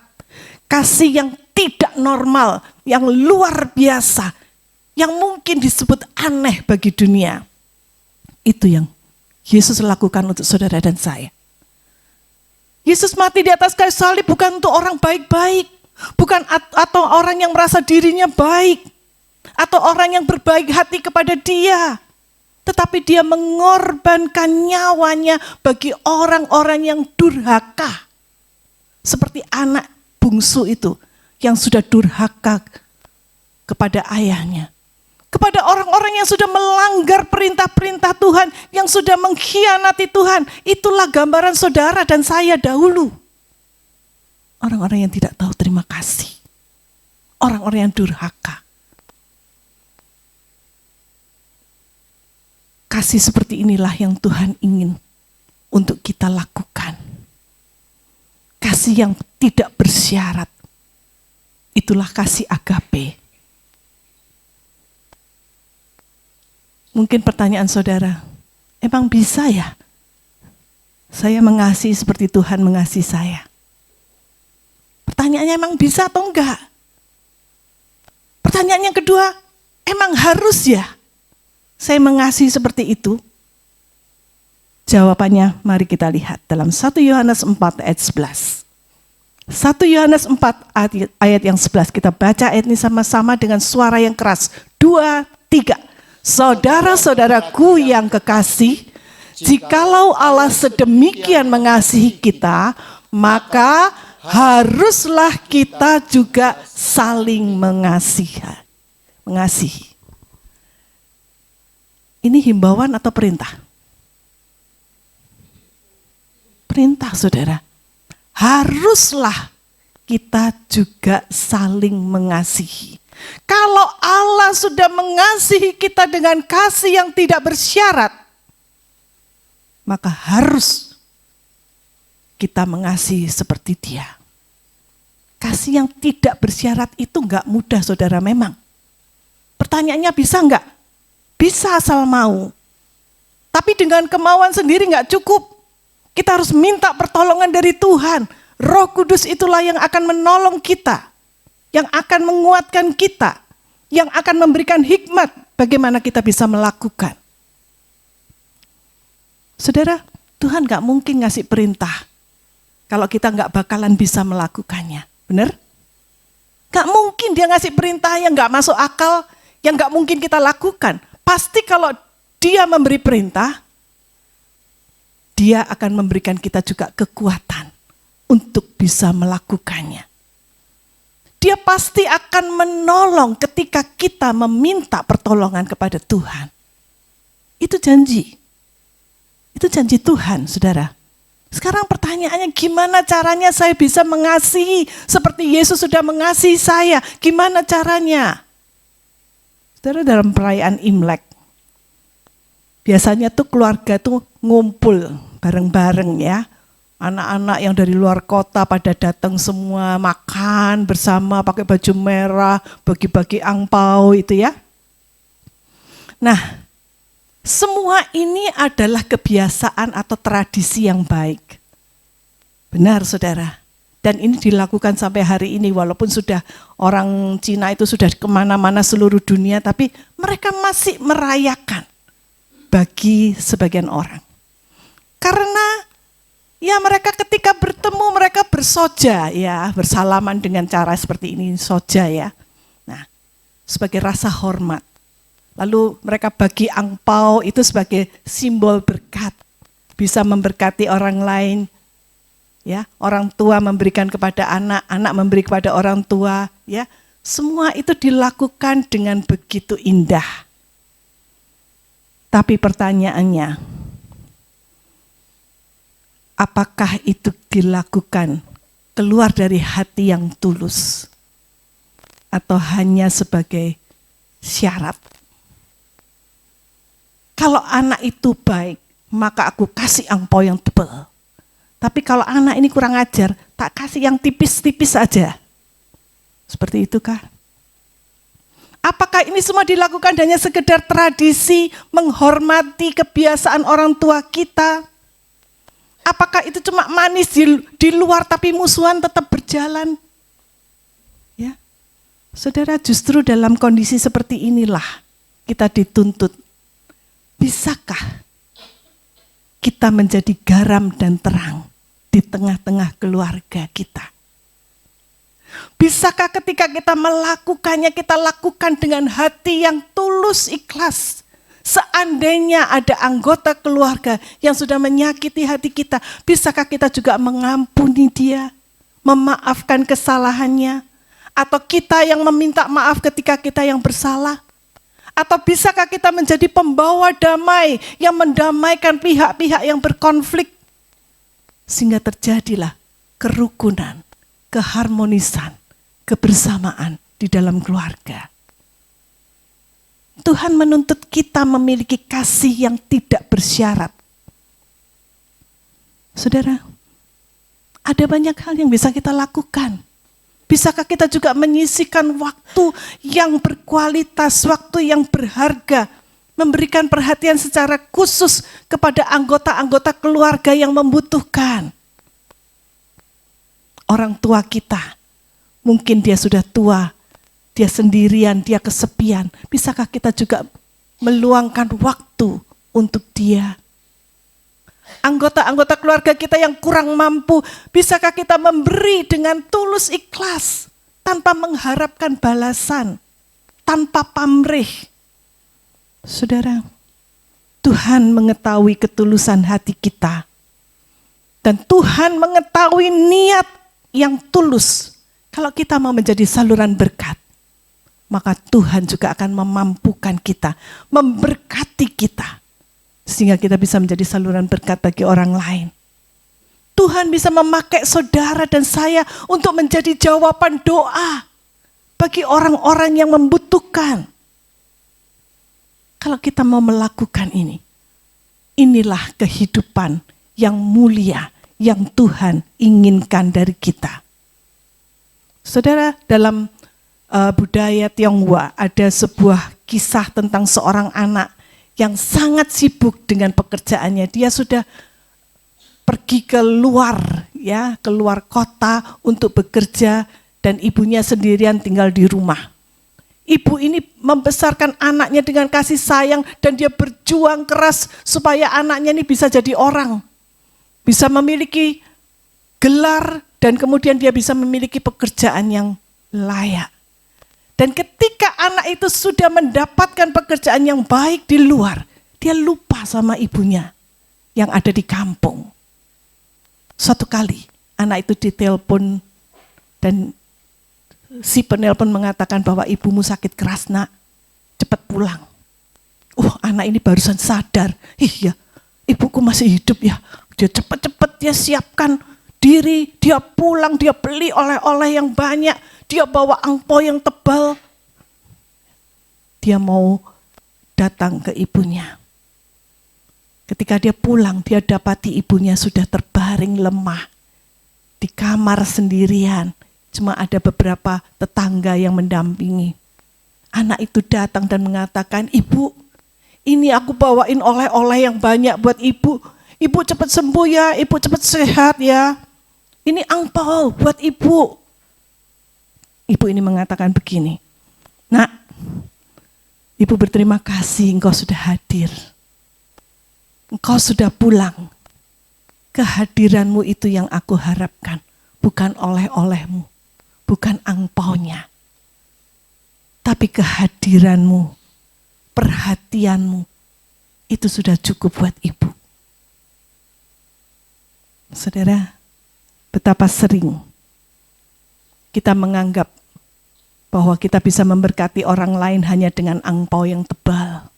kasih yang tidak normal, yang luar biasa, yang mungkin disebut aneh bagi dunia. Itu yang Yesus lakukan untuk saudara dan saya. Yesus mati di atas kayu salib bukan untuk orang baik-baik, bukan atau orang yang merasa dirinya baik, atau orang yang berbaik hati kepada Dia. Tetapi Dia mengorbankan nyawanya bagi orang-orang yang durhaka. Seperti anak bungsu itu. yang sudah durhaka kepada ayahnya, kepada orang-orang yang sudah melanggar perintah-perintah Tuhan, yang sudah mengkhianati Tuhan. Itulah gambaran saudara dan saya dahulu. Orang-orang yang tidak tahu terima kasih, orang-orang yang durhaka. Kasih seperti inilah yang Tuhan ingin untuk kita lakukan. Kasih yang tidak bersyarat. Itulah kasih agape. Mungkin pertanyaan saudara, emang bisa ya saya mengasihi seperti Tuhan mengasihi saya? Pertanyaannya, emang bisa atau enggak? Pertanyaan yang kedua, emang harus ya saya mengasihi seperti itu? Jawabannya mari kita lihat dalam 1 Yohanes 4 ayat 11. 1 Yohanes 4 ayat yang 11, kita baca ayat ini sama-sama dengan suara yang keras. 2, 3. Saudara-saudaraku yang kekasih, jikalau Allah sedemikian mengasihi kita, maka haruslah kita juga saling mengasihi. Ini himbauan atau perintah? Perintah, saudara. Haruslah kita juga saling mengasihi. Kalau Allah sudah mengasihi kita dengan kasih yang tidak bersyarat, maka harus kita mengasihi seperti Dia. Kasih yang tidak bersyarat itu enggak mudah, saudara, memang. Pertanyaannya, bisa enggak? Bisa asal mau. Tapi dengan kemauan sendiri enggak cukup. Kita harus minta pertolongan dari Tuhan. Roh Kudus itulah yang akan menolong kita, yang akan menguatkan kita, yang akan memberikan hikmat bagaimana kita bisa melakukan. Saudara, Tuhan gak mungkin ngasih perintah kalau kita gak bakalan bisa melakukannya. Benar? Gak mungkin dia ngasih perintah yang gak masuk akal, yang gak mungkin kita lakukan. Pasti kalau dia memberi perintah, dia akan memberikan kita juga kekuatan untuk bisa melakukannya. Dia pasti akan menolong ketika kita meminta pertolongan kepada Tuhan. Itu janji. Itu janji Tuhan, saudara. Sekarang pertanyaannya, gimana caranya saya bisa mengasihi seperti Yesus sudah mengasihi saya? Gimana caranya? Saudara, dalam perayaan Imlek, biasanya tuh keluarga tuh ngumpul bareng-bareng ya. Anak-anak yang dari luar kota pada datang semua, makan bersama, pakai baju merah, bagi-bagi angpau itu ya. Nah, semua ini adalah kebiasaan atau tradisi yang baik. Benar, saudara. Dan ini dilakukan sampai hari ini, walaupun sudah orang Cina itu sudah kemana-mana seluruh dunia, tapi mereka masih merayakan bagi sebagian orang. Karena ya mereka ketika bertemu mereka bersoja ya, bersalaman dengan cara seperti ini, soja ya. Nah, sebagai rasa hormat. Lalu mereka bagi angpau itu sebagai simbol berkat. Bisa memberkati orang lain. Ya, orang tua memberikan kepada anak, anak memberi kepada orang tua, ya. Semua itu dilakukan dengan begitu indah. Tapi pertanyaannya, apakah itu dilakukan keluar dari hati yang tulus atau hanya sebagai syarat? Kalau anak itu baik, maka aku kasih angpau yang tebal. Tapi kalau anak ini kurang ajar, tak kasih yang tipis-tipis saja. Seperti itukah? Apakah ini semua dilakukan hanya sekedar tradisi, menghormati kebiasaan orang tua kita? Apakah itu cuma manis di luar tapi musuhan tetap berjalan? Ya, saudara, justru dalam kondisi seperti inilah kita dituntut. Bisakah kita menjadi garam dan terang di tengah-tengah keluarga kita? Bisakah ketika kita melakukannya, kita lakukan dengan hati yang tulus, ikhlas? Seandainya ada anggota keluarga yang sudah menyakiti hati kita, bisakah kita juga mengampuni dia, memaafkan kesalahannya? Atau kita yang meminta maaf ketika kita yang bersalah? Atau bisakah kita menjadi pembawa damai yang mendamaikan pihak-pihak yang berkonflik? Sehingga terjadilah kerukunan, keharmonisan, kebersamaan di dalam keluarga. Tuhan menuntut kita memiliki kasih yang tidak bersyarat. Saudara, ada banyak hal yang bisa kita lakukan. Bisakah kita juga menyisihkan waktu yang berkualitas, waktu yang berharga, memberikan perhatian secara khusus kepada anggota-anggota keluarga yang membutuhkan. Orang tua kita, mungkin dia sudah tua, dia sendirian, dia kesepian. Bisakah kita juga meluangkan waktu untuk dia? Anggota-anggota keluarga kita yang kurang mampu, bisakah kita memberi dengan tulus ikhlas, tanpa mengharapkan balasan, tanpa pamrih? Saudara, Tuhan mengetahui ketulusan hati kita. Dan Tuhan mengetahui niat yang tulus. Kalau kita mau menjadi saluran berkat, maka Tuhan juga akan memampukan kita, memberkati kita, sehingga kita bisa menjadi saluran berkat bagi orang lain. Tuhan bisa memakai saudara dan saya untuk menjadi jawaban doa bagi orang-orang yang membutuhkan. Kalau kita mau melakukan ini, inilah kehidupan yang mulia yang Tuhan inginkan dari kita. Saudara, dalam budaya Tionghoa ada sebuah kisah tentang seorang anak yang sangat sibuk dengan pekerjaannya. Dia sudah pergi keluar kota untuk bekerja, dan ibunya sendirian tinggal di rumah. Ibu ini membesarkan anaknya dengan kasih sayang, dan dia berjuang keras supaya anaknya ini bisa jadi orang, bisa memiliki gelar, dan kemudian dia bisa memiliki pekerjaan yang layak. Dan ketika anak itu sudah mendapatkan pekerjaan yang baik di luar, dia lupa sama ibunya yang ada di kampung. Suatu kali anak itu ditelepon, dan si penelpon mengatakan bahwa ibumu sakit keras, nak, cepat pulang. Anak ini barusan sadar, iya, ibuku masih hidup ya. Dia cepat-cepat dia siapkan diri, dia pulang, dia beli oleh-oleh yang banyak, dia bawa angpau yang tebal. Dia mau datang ke ibunya. Ketika dia pulang, dia dapati ibunya sudah terbaring lemah di kamar sendirian. Cuma ada beberapa tetangga yang mendampingi. Anak itu datang dan mengatakan, "Ibu, ini aku bawain oleh-oleh yang banyak buat ibu. Ibu cepat sembuh ya, ibu cepat sehat ya. Ini angpau buat ibu." Ibu ini mengatakan begini, "Nak, ibu berterima kasih engkau sudah hadir. Engkau sudah pulang. Kehadiranmu itu yang aku harapkan, bukan oleh-olehmu, bukan angpaunya. Tapi kehadiranmu, perhatianmu, itu sudah cukup buat ibu." Saudara, betapa sering kita menganggap bahwa kita bisa memberkati orang lain hanya dengan angpau yang tebal.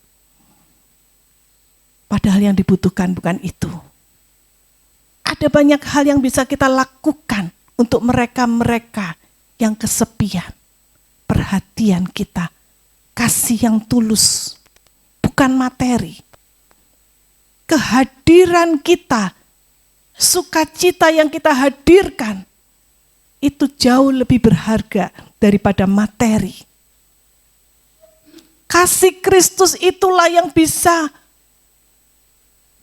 Padahal yang dibutuhkan bukan itu. Ada banyak hal yang bisa kita lakukan untuk mereka-mereka yang kesepian. Perhatian kita, kasih yang tulus, bukan materi. Kehadiran kita, sukacita yang kita hadirkan, itu jauh lebih berharga daripada materi. Kasih Kristus itulah yang bisa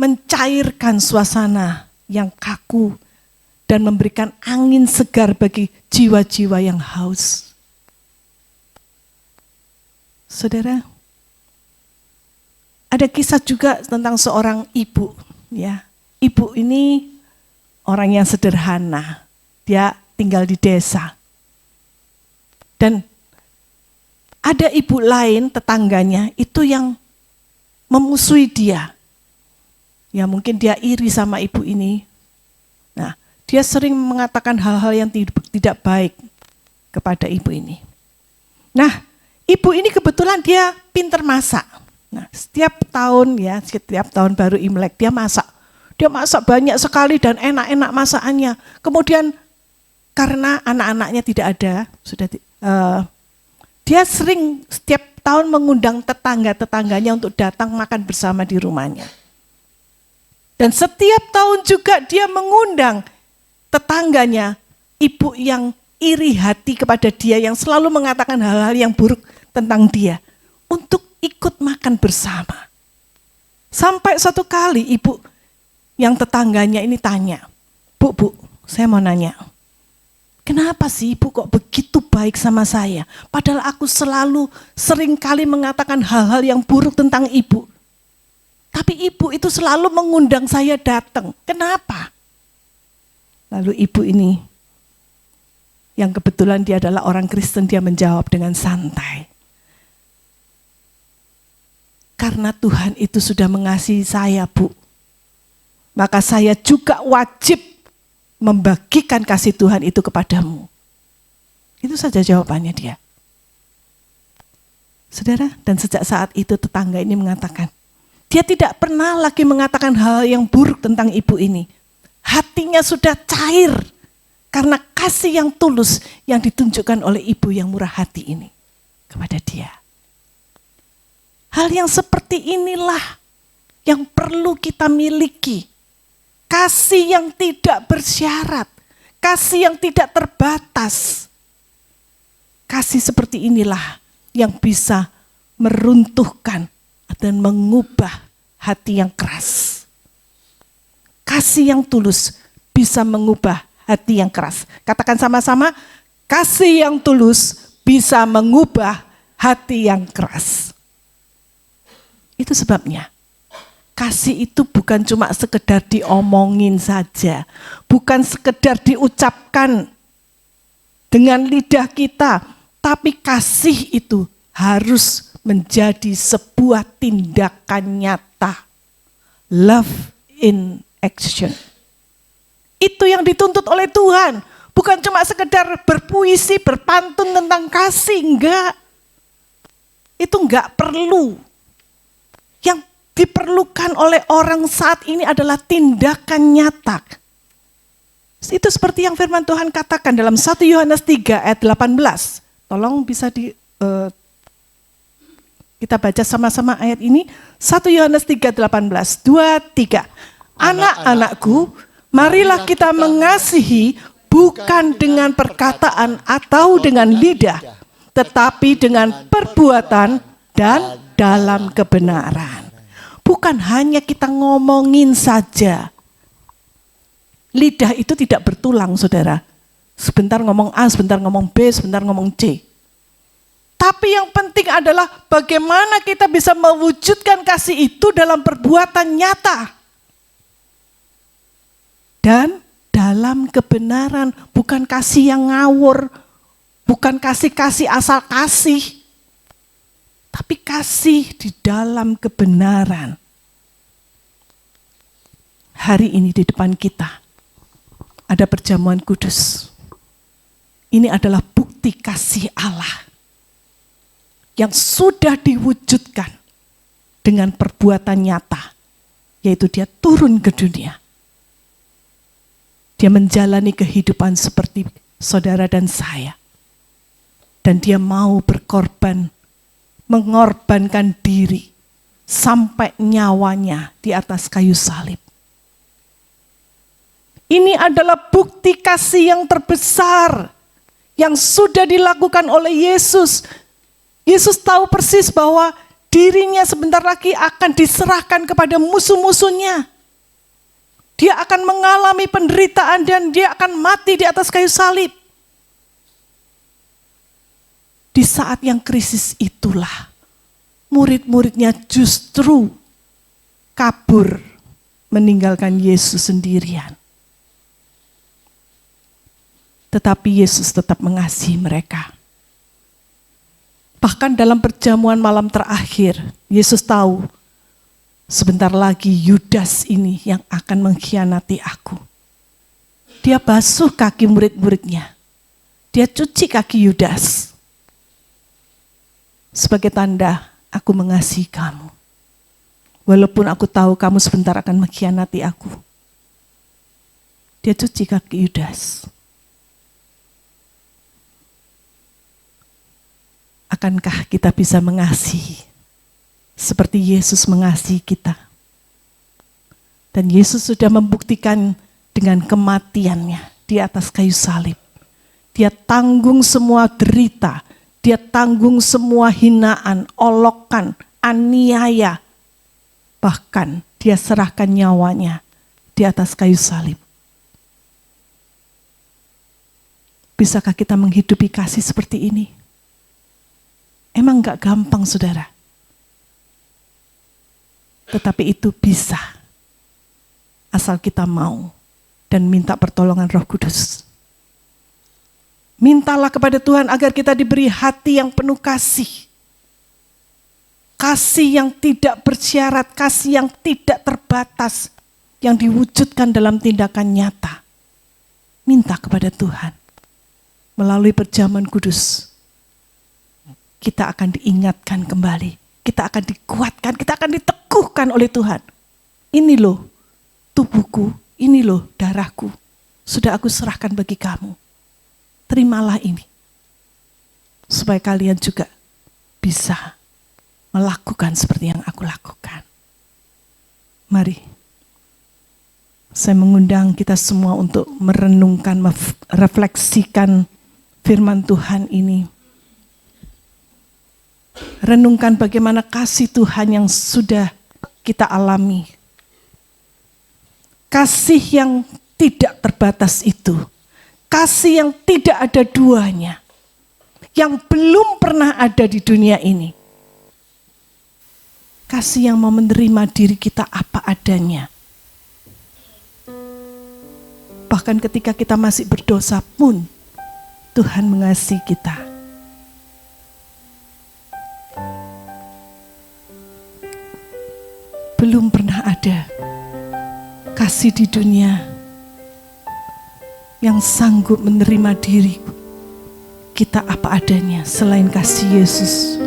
mencairkan suasana yang kaku dan memberikan angin segar bagi jiwa-jiwa yang haus. Saudara, ada kisah juga tentang seorang ibu, ya. Ibu ini orang yang sederhana. Dia tinggal di desa. Dan ada ibu lain, tetangganya, itu yang memusuhi dia. Ya, mungkin dia iri sama ibu ini. Nah, dia sering mengatakan hal-hal yang tidak baik kepada ibu ini. Nah, ibu ini kebetulan dia pinter masak. Nah, setiap tahun baru Imlek dia masak. Dia masak banyak sekali dan enak-enak masakannya. Kemudian karena anak-anaknya tidak ada, dia sering setiap tahun mengundang tetangga-tetangganya untuk datang makan bersama di rumahnya. Dan setiap tahun juga dia mengundang tetangganya, ibu yang iri hati kepada dia, yang selalu mengatakan hal-hal yang buruk tentang dia, untuk ikut makan bersama. Sampai satu kali ibu yang tetangganya ini tanya, Bu, saya mau nanya, kenapa sih ibu kok begitu baik sama saya? Padahal aku sering kali mengatakan hal-hal yang buruk tentang ibu. Tapi ibu itu selalu mengundang saya datang. Kenapa? Lalu ibu ini, yang kebetulan dia adalah orang Kristen, dia menjawab dengan santai. Karena Tuhan itu sudah mengasihi saya, Bu. Maka saya juga wajib membagikan kasih Tuhan itu kepadamu. Itu saja jawabannya dia. Saudara, dan sejak saat itu tetangga ini mengatakan, dia tidak pernah lagi mengatakan hal yang buruk tentang ibu ini. Hatinya sudah cair karena kasih yang tulus yang ditunjukkan oleh ibu yang murah hati ini kepada dia. Hal yang seperti inilah yang perlu kita miliki. Kasih yang tidak bersyarat, kasih yang tidak terbatas. Kasih seperti inilah yang bisa meruntuhkan dan mengubah hati yang keras. Kasih yang tulus bisa mengubah hati yang keras. Katakan sama-sama, kasih yang tulus bisa mengubah hati yang keras. Itu sebabnya kasih itu bukan cuma sekedar diomongin saja, bukan sekedar diucapkan dengan lidah kita, tapi kasih itu harus menjadi sebuah tindakan nyata. Love in action. Itu yang dituntut oleh Tuhan. Bukan cuma sekedar berpuisi, berpantun tentang kasih, enggak. Itu enggak perlu. Yang diperlukan oleh orang saat ini adalah tindakan nyata. Itu seperti yang firman Tuhan katakan dalam 1 Yohanes 3 ayat 18. Tolong bisa kita baca sama-sama ayat ini. 1 Yohanes 3:18. 2, 3. Anak-anakku, marilah kita mengasihi bukan dengan perkataan atau dengan lidah, tetapi dengan perbuatan dan dalam kebenaran. Bukan hanya kita ngomongin saja. Lidah itu tidak bertulang, saudara. Sebentar ngomong A, sebentar ngomong B, sebentar ngomong C. Tapi yang penting adalah bagaimana kita bisa mewujudkan kasih itu dalam perbuatan nyata. Dan dalam kebenaran, bukan kasih yang ngawur, bukan kasih-kasih asal kasih, tapi kasih di dalam kebenaran. Hari ini di depan kita ada perjamuan kudus. Ini adalah bukti kasih Allah yang sudah diwujudkan dengan perbuatan nyata, yaitu dia turun ke dunia. Dia menjalani kehidupan seperti saudara dan saya. Dan dia mau berkorban, mengorbankan diri sampai nyawanya di atas kayu salib. Ini adalah bukti kasih yang terbesar yang sudah dilakukan oleh Yesus. Yesus tahu persis bahwa dirinya sebentar lagi akan diserahkan kepada musuh-musuhnya. Dia akan mengalami penderitaan dan dia akan mati di atas kayu salib. Di saat yang krisis itulah, murid-muridnya justru kabur meninggalkan Yesus sendirian. Tetapi Yesus tetap mengasihi mereka. Bahkan dalam perjamuan malam terakhir, Yesus tahu sebentar lagi Yudas ini yang akan mengkhianati aku. Dia basuh kaki murid-muridnya. Dia cuci kaki Yudas sebagai tanda aku mengasihi kamu. Walaupun aku tahu kamu sebentar akan mengkhianati aku. Dia cuci kaki Yudas. Akankah kita bisa mengasihi seperti Yesus mengasihi kita? Dan Yesus sudah membuktikan dengan kematiannya di atas kayu salib. Dia tanggung semua derita, dia tanggung semua hinaan, olokan, aniaya. Bahkan dia serahkan nyawanya di atas kayu salib. Bisakah kita menghidupi kasih seperti ini? Emang gak gampang, saudara. Tetapi itu bisa. Asal kita mau dan minta pertolongan Roh Kudus. Mintalah kepada Tuhan agar kita diberi hati yang penuh kasih. Kasih yang tidak bersyarat, kasih yang tidak terbatas, yang diwujudkan dalam tindakan nyata. Minta kepada Tuhan. Melalui perjamuan kudus, kita akan diingatkan kembali. Kita akan dikuatkan, kita akan diteguhkan oleh Tuhan. Ini loh tubuhku, ini loh darahku. Sudah aku serahkan bagi kamu. Terimalah ini. Supaya kalian juga bisa melakukan seperti yang aku lakukan. Mari. Saya mengundang kita semua untuk merenungkan, merefleksikan firman Tuhan ini. Renungkan bagaimana kasih Tuhan yang sudah kita alami. Kasih yang tidak terbatas itu. Kasih yang tidak ada duanya. Yang belum pernah ada di dunia ini. Kasih yang mau menerima diri kita apa adanya. Bahkan ketika kita masih berdosa pun, Tuhan mengasihi kita. Belum pernah ada kasih di dunia yang sanggup menerima diri kita apa adanya selain kasih Yesus.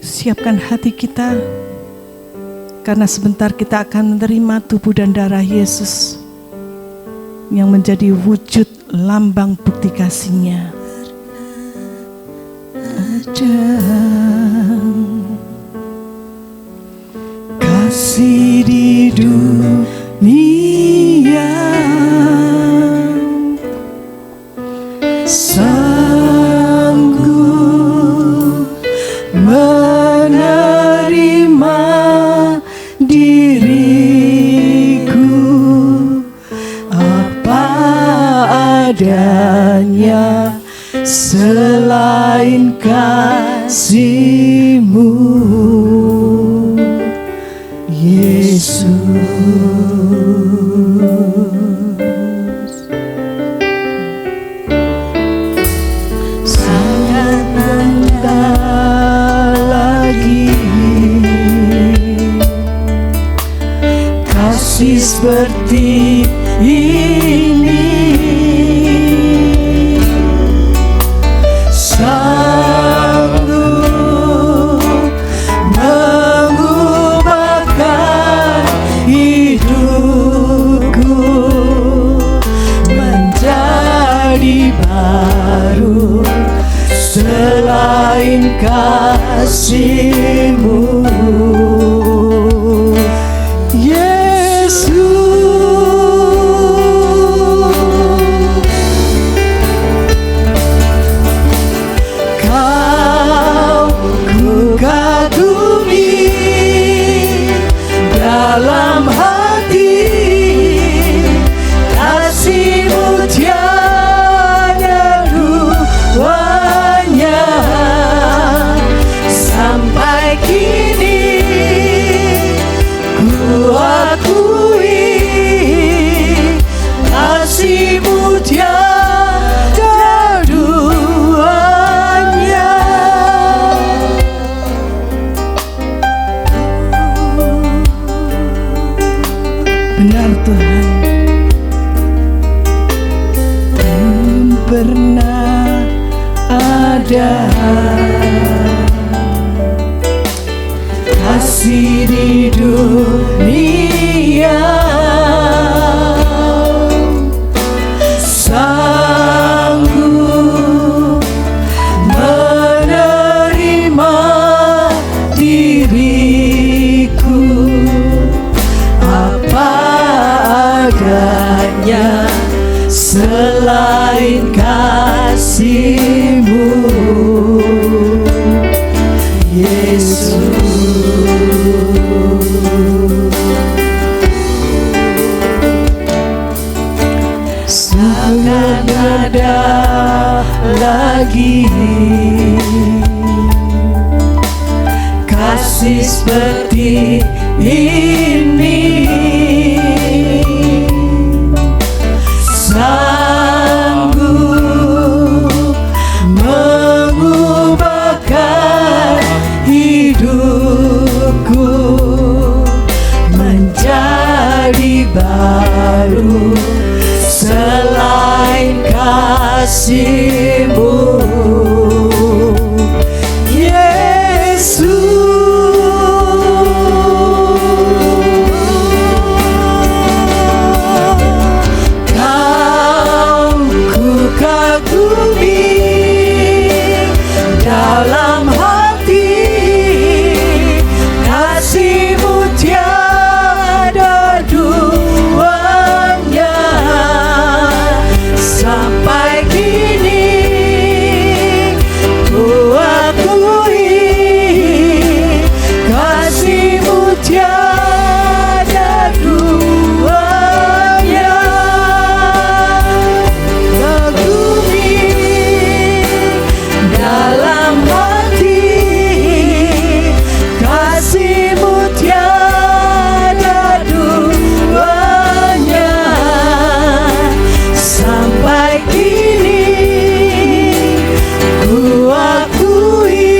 Siapkan hati kita, karena sebentar kita akan menerima tubuh dan darah Yesus yang menjadi wujud lambang bukti kasih-Nya. Kasih di dunia sanggup menerima diriku apa adanya selain kasih-Mu, Yesus. Sangat entah lagi kasih seperti ini. Selain kasih-Mu, Yesus. Kau ku kagumi dalam hati, kasih-Mu tiada duanya. Sampai kini ku akui kasih-Mu tiada duanya. Benar Tuhan, belum pernah ada kasih di dunia sanggup menerima diriku apa adanya selain kasih-Mu, Yesus. Sangat ada lagi kasih seperti ini, sanggup mengubahkan hidupku menjadi baru selain kasih-Mu, Yesus. Kau ku kagumi dalam hati, kasih-Mu tiada duanya. Sampai kini ku akui kasih-Mu tiada duanya. Kagumi dalam hati, kasih-Mu tiada duanya. Sampai kini ku akui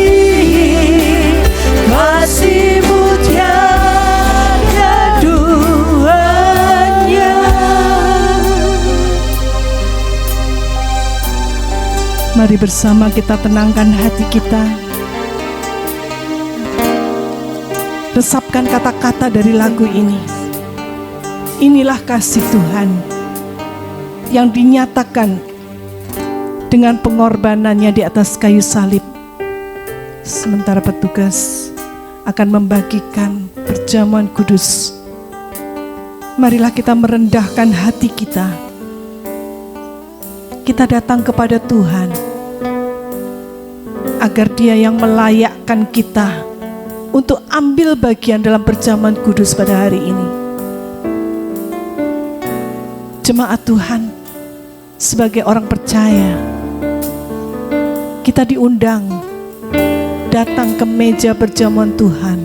kasih-Mu tiada duanya. Mari bersama kita tenangkan hati kita. Resapkan kata-kata dari lagu ini. Inilah kasih Tuhan yang dinyatakan dengan pengorbanannya di atas kayu salib. Sementara petugas akan membagikan perjamuan kudus, marilah kita merendahkan hati kita. Kita datang kepada Tuhan agar Dia yang melayakkan kita untuk ambil bagian dalam perjamuan kudus pada hari ini. Jemaat Tuhan, sebagai orang percaya, kita diundang datang ke meja perjamuan Tuhan.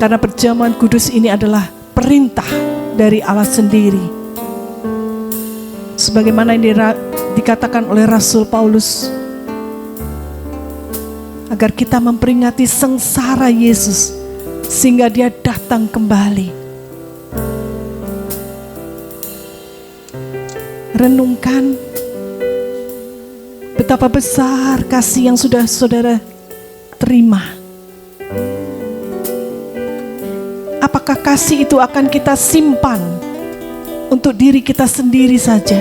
Karena perjamuan kudus ini adalah perintah dari Allah sendiri. Sebagaimana yang dikatakan oleh Rasul Paulus, agar kita memperingati sengsara Yesus sehingga Dia datang kembali. Renungkan betapa besar kasih yang sudah saudara terima. Apakah kasih itu akan kita simpan untuk diri kita sendiri saja?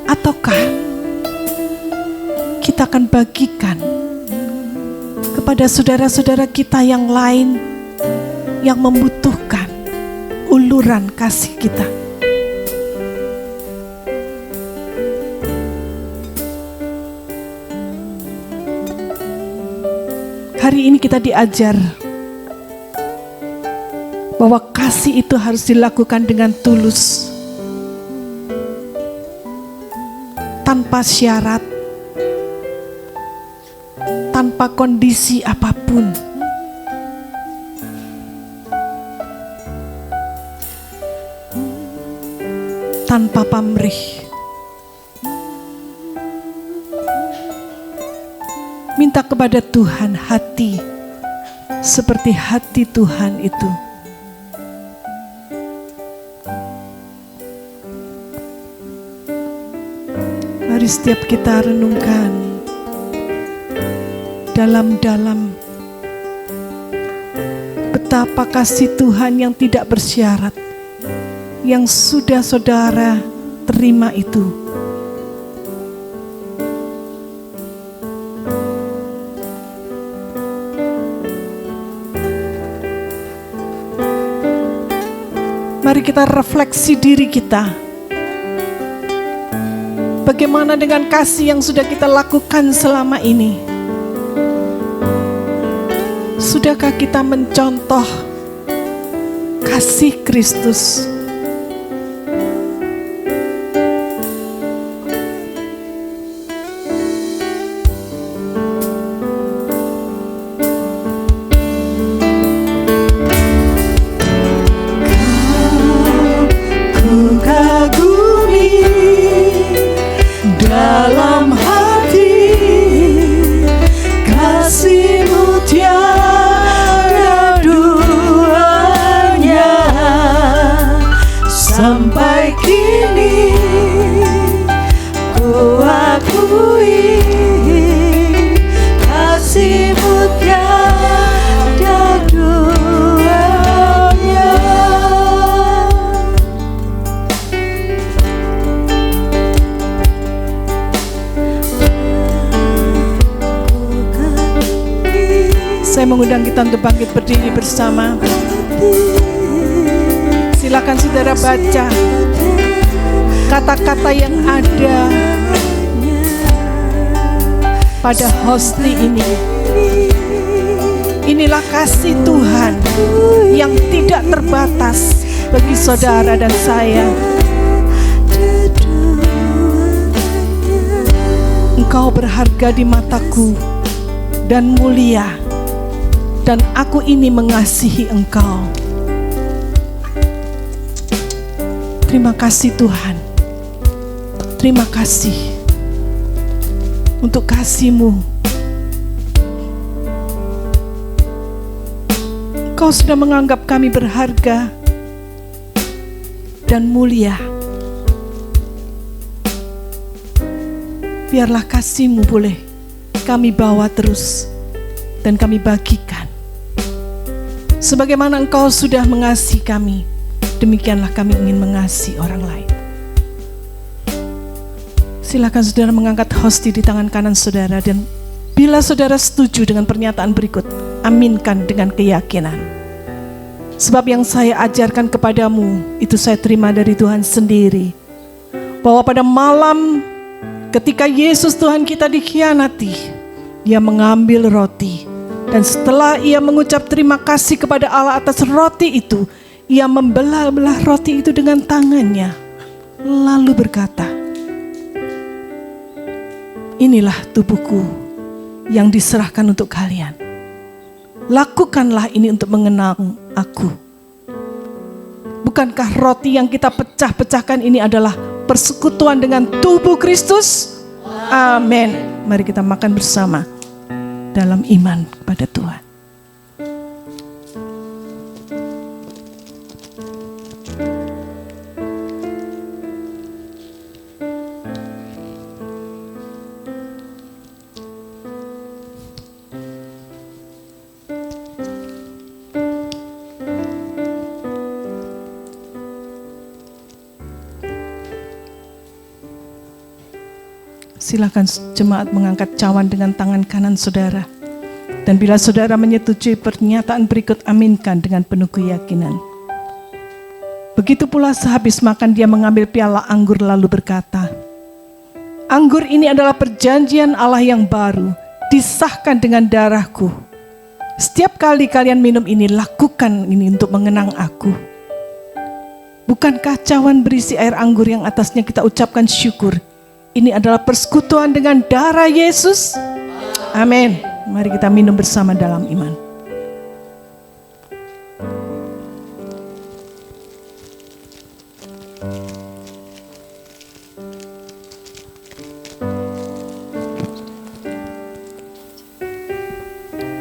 Ataukah kita akan bagikan kepada saudara-saudara kita yang lain yang membutuhkan uluran kasih kita? Hari ini kita diajar bahwa kasih itu harus dilakukan dengan tulus, tanpa syarat, tanpa kondisi apapun. Tanpa pamrih. Minta kepada Tuhan hati seperti hati Tuhan itu. Mari setiap kita renungkan dalam-dalam betapa kasih Tuhan yang tidak bersyarat yang sudah saudara terima itu. Mari kita refleksi diri kita. Bagaimana dengan kasih yang sudah kita lakukan selama ini? Sudahkah kita mencontoh kasih Kristus? Dalam hati kasih-Mu tiada duanya, sampai kini ku akui kasih-Mu tiada duanya. Saya mengundang kita untuk bangkit berdiri bersama. Silakan saudara baca kata-kata yang ada pada hosti ini. Inilah kasih Tuhan yang tidak terbatas bagi saudara dan saya. Engkau berharga di mataku dan mulia, dan aku ini mengasihi Engkau. Terima kasih Tuhan. Terima kasih untuk kasih-Mu. Engkau sudah menganggap kami berharga dan mulia. Biarlah kasih-Mu boleh kami bawa terus dan kami bagikan. Sebagaimana Engkau sudah mengasihi kami, demikianlah kami ingin mengasihi orang lain. Silakan saudara mengangkat hosti di tangan kanan saudara, dan bila saudara setuju dengan pernyataan berikut, aminkan dengan keyakinan. Sebab yang saya ajarkan kepadamu, itu saya terima dari Tuhan sendiri. Bahwa pada malam ketika Yesus Tuhan kita dikhianati, Dia mengambil roti. Dan setelah Ia mengucap terima kasih kepada Allah atas roti itu, Ia membelah-belah roti itu dengan tangannya, lalu berkata, inilah tubuhku yang diserahkan untuk kalian. Lakukanlah ini untuk mengenang aku. Bukankah roti yang kita pecah-pecahkan ini adalah persekutuan dengan tubuh Kristus? Amin. Mari kita makan bersama dalam iman kepada Tuhan. Silakan jemaat mengangkat cawan dengan tangan kanan saudara. Dan bila saudara menyetujui pernyataan berikut, aminkan dengan penuh keyakinan. Begitu pula sehabis makan Dia mengambil piala anggur lalu berkata, anggur ini adalah perjanjian Allah yang baru, disahkan dengan darahku. Setiap kali kalian minum ini, lakukan ini untuk mengenang aku. Bukankah cawan berisi air anggur yang atasnya kita ucapkan syukur? Ini adalah persekutuan dengan darah Yesus. Amin. Mari kita minum bersama dalam iman.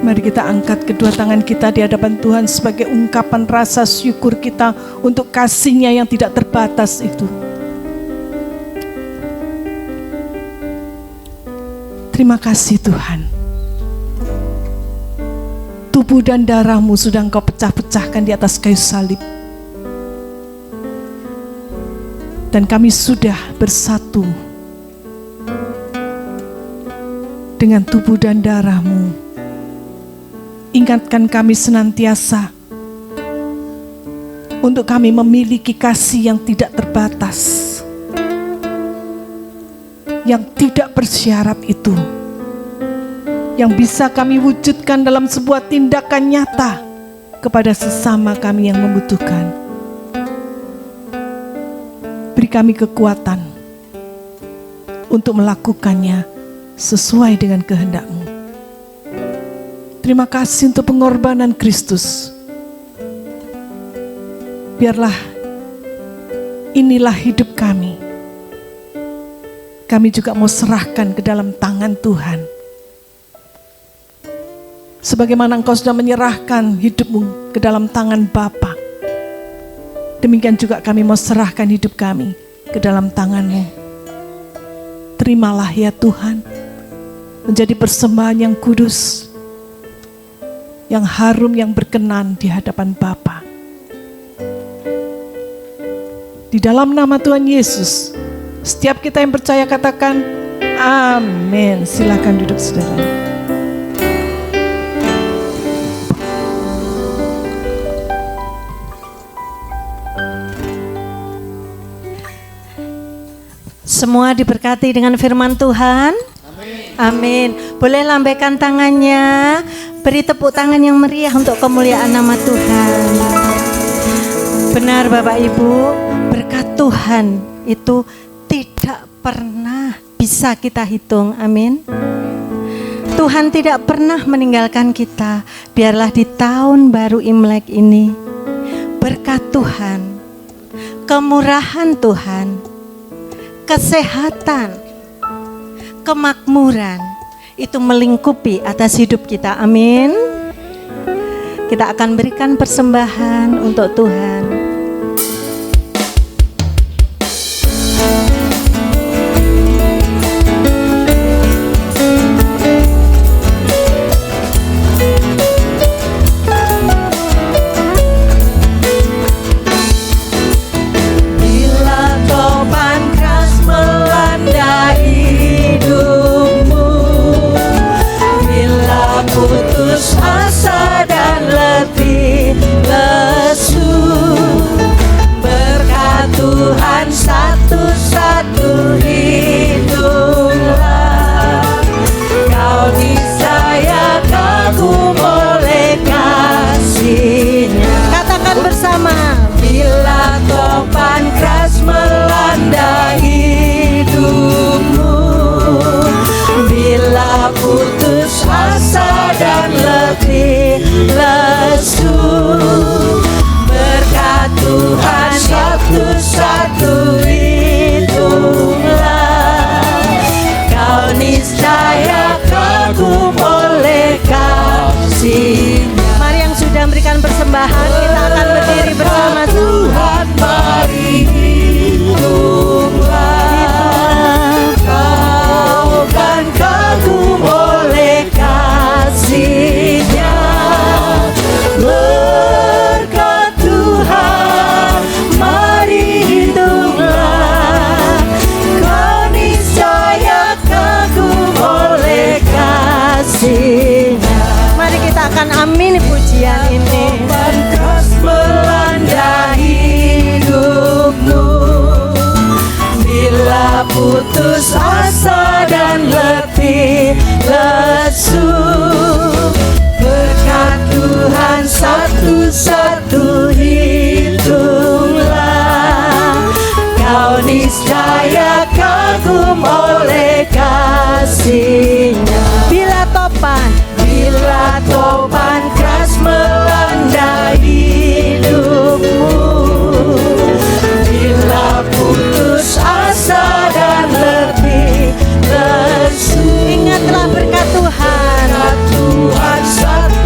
Mari kita angkat kedua tangan kita di hadapan Tuhan sebagai ungkapan rasa syukur kita untuk kasih-Nya yang tidak terbatas itu. Terima kasih Tuhan. Tubuh dan darah-Mu sudah Engkau pecah-pecahkan di atas kayu salib. Dan kami sudah bersatu dengan tubuh dan darah-Mu. Ingatkan kami senantiasa untuk kami memiliki kasih yang tidak terbatas, yang tidak bersyarat itu, yang bisa kami wujudkan dalam sebuah tindakan nyata kepada sesama kami yang membutuhkan. Beri kami kekuatan untuk melakukannya sesuai dengan kehendak-Mu. Terima kasih untuk pengorbanan Kristus. Biarlah inilah hidup kami. Kami juga mau serahkan ke dalam tangan Tuhan. Sebagaimana Engkau sudah menyerahkan hidup-Mu ke dalam tangan Bapa, demikian juga kami mau serahkan hidup kami ke dalam tangan-Mu. Terimalah ya Tuhan, menjadi persembahan yang kudus, yang harum, yang berkenan di hadapan Bapa. Di dalam nama Tuhan Yesus, setiap kita yang percaya katakan amin. Silakan duduk saudara. Semua diberkati dengan firman Tuhan. Amin. Boleh lambaikan tangannya, beri tepuk tangan yang meriah untuk kemuliaan nama Tuhan. Benar Bapak Ibu, berkat Tuhan itu tidak pernah bisa kita hitung. Amin. Tuhan tidak pernah meninggalkan kita. Biarlah di tahun baru Imlek ini, berkat Tuhan, kemurahan Tuhan, kesehatan, kemakmuran itu melingkupi atas hidup kita. Amin. Kita akan berikan persembahan untuk Tuhan. Asa dan letih lesu, berkat Tuhan satu-satu hiduplah. Kau niscaya kagum oleh kasih-Nya. Katakan bersama. Bila topan keras melanda hidupmu, bila putus asa dan letih lesu, berkat Tuhan satu-satu hitunglah. Kau niscaya kagum oleh kasih-Nya. Mari yang sudah memberikan persembahan, kita akan berdiri bersama Tuhan, mari hitunglah. Kau kan kagum oleh kasih-Nya. Berkat Tuhan, mari hitunglah. Kau niscaya kagum oleh kasih-Nya. Mari kita akan amini pujian ini. Topan keras melanda hidupmu, bila putus asa dan letih lesu, berkat Tuhan satu-satu hitunglah. Kau niscaya kagum oleh kasih-Nya. Bila topan keras melanda hidupmu, bila putus asa dan letih lesu, ingatlah berkat Tuhan. berkat Tuhan satu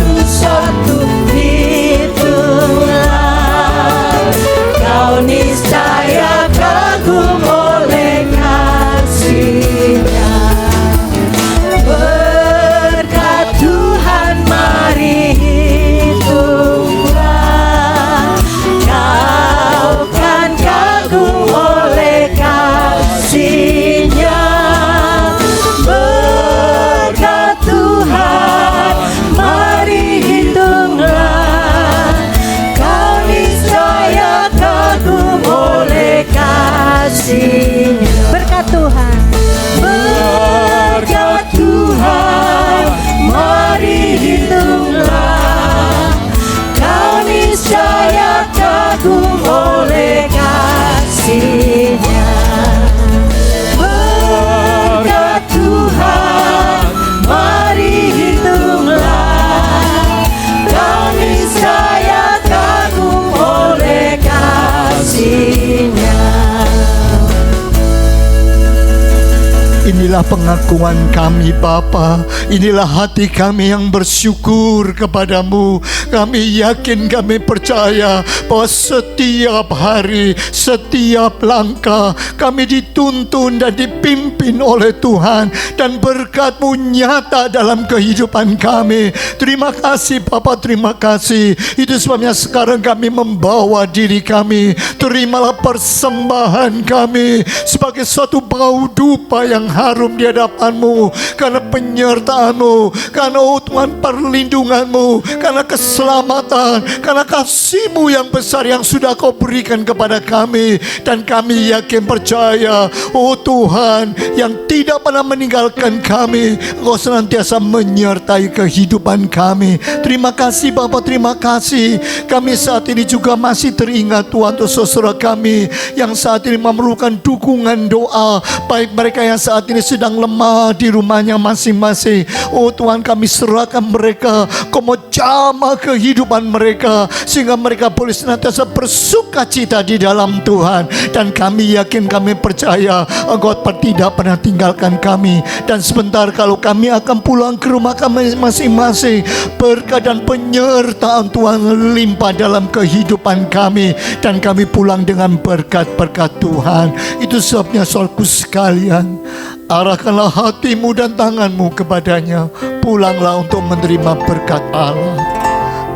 inilah pengakuan kami Bapa, inilah hati kami yang bersyukur kepadamu. Kami yakin, kami percaya bahwa setiap hari, setiap langkah kami dituntun dan dipimpin oleh Tuhan, dan berkat-Mu nyata dalam kehidupan kami. Terima kasih Bapa, terima kasih. Itu sebabnya sekarang kami membawa diri kami, terimalah persembahan kami sebagai suatu bau dupa yang harum di hadapan-Mu, karena penyertaan-Mu, karena Tuhan perlindungan-Mu, karena keselamatan, karena kasih-Mu yang besar yang sudah Kau berikan kepada kami. Dan kami yakin percaya, oh Tuhan yang tidak pernah meninggalkan kami, Engkau senantiasa menyertai kehidupan kami. Terima kasih Bapa, terima kasih. Kami saat ini juga masih teringat Tuhan untuk saudara kami yang saat ini memerlukan dukungan doa, baik mereka yang saat ini sedang lemah di rumahnya masing-masing. Oh Tuhan, kami serahkan mereka, Kau mau jamah kehidupan mereka sehingga mereka boleh senantiasa bersuka cita di dalam Tuhan. Dan kami yakin, kami percaya Engkau tidak pernah tinggalkan kami. Dan sebentar kalau kami akan pulang ke rumah kami masing-masing, berkat dan penyertaan Tuhan limpah dalam kehidupan kami, dan kami pulang dengan berkat-berkat Tuhan. Itu sebabnya saudaraku sekalian, arahkanlah hatimu dan tanganmu kepadanya. Pulanglah untuk menerima berkat Allah,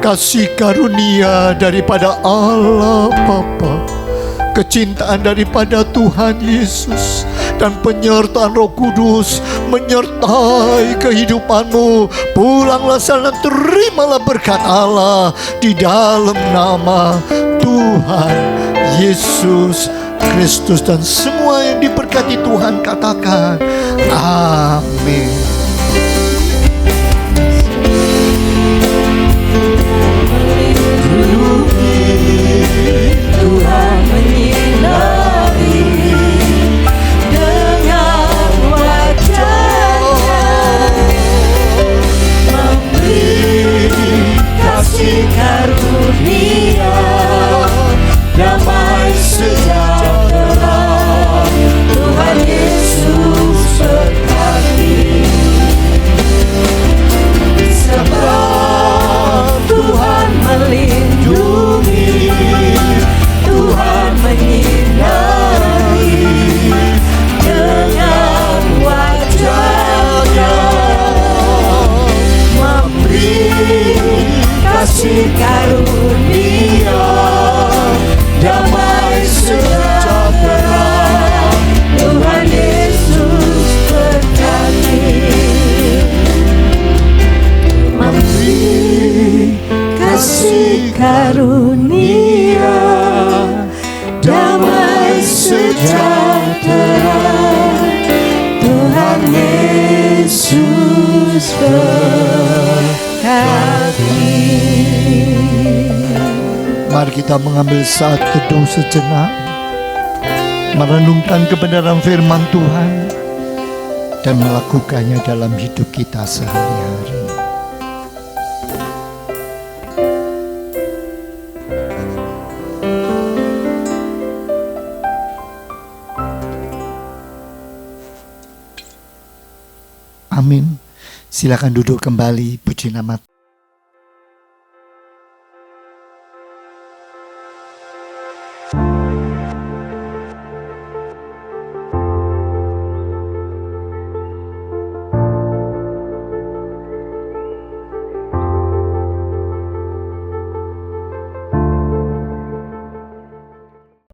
kasih karunia daripada Allah Bapa, kecintaan daripada Tuhan Yesus, dan penyertaan Roh Kudus menyertai kehidupanmu. Pulanglah sana, terimalah berkat Allah di dalam nama Tuhan Yesus Kristus. Dan semua yang diberkati Tuhan katakan amin. Tuhan menyinari dengan wajah-Nya, memberi kasih karunia, damai sejahtera. Tuhan Yesus berkati. Sebab Tuhan melindungi, Tuhan menyinari dengan wajah-Nya, memberi kasih karunia, damai sejahtera. Tuhan Yesus berkati. Memberi kasih karunia, damai sejahtera. Tuhan Yesus berkati. Mari kita mengambil saat teduh sejenak, merenungkan kebenaran firman Tuhan dan melakukannya dalam hidup kita sehari-hari. Amin. Silakan duduk kembali. Puji nama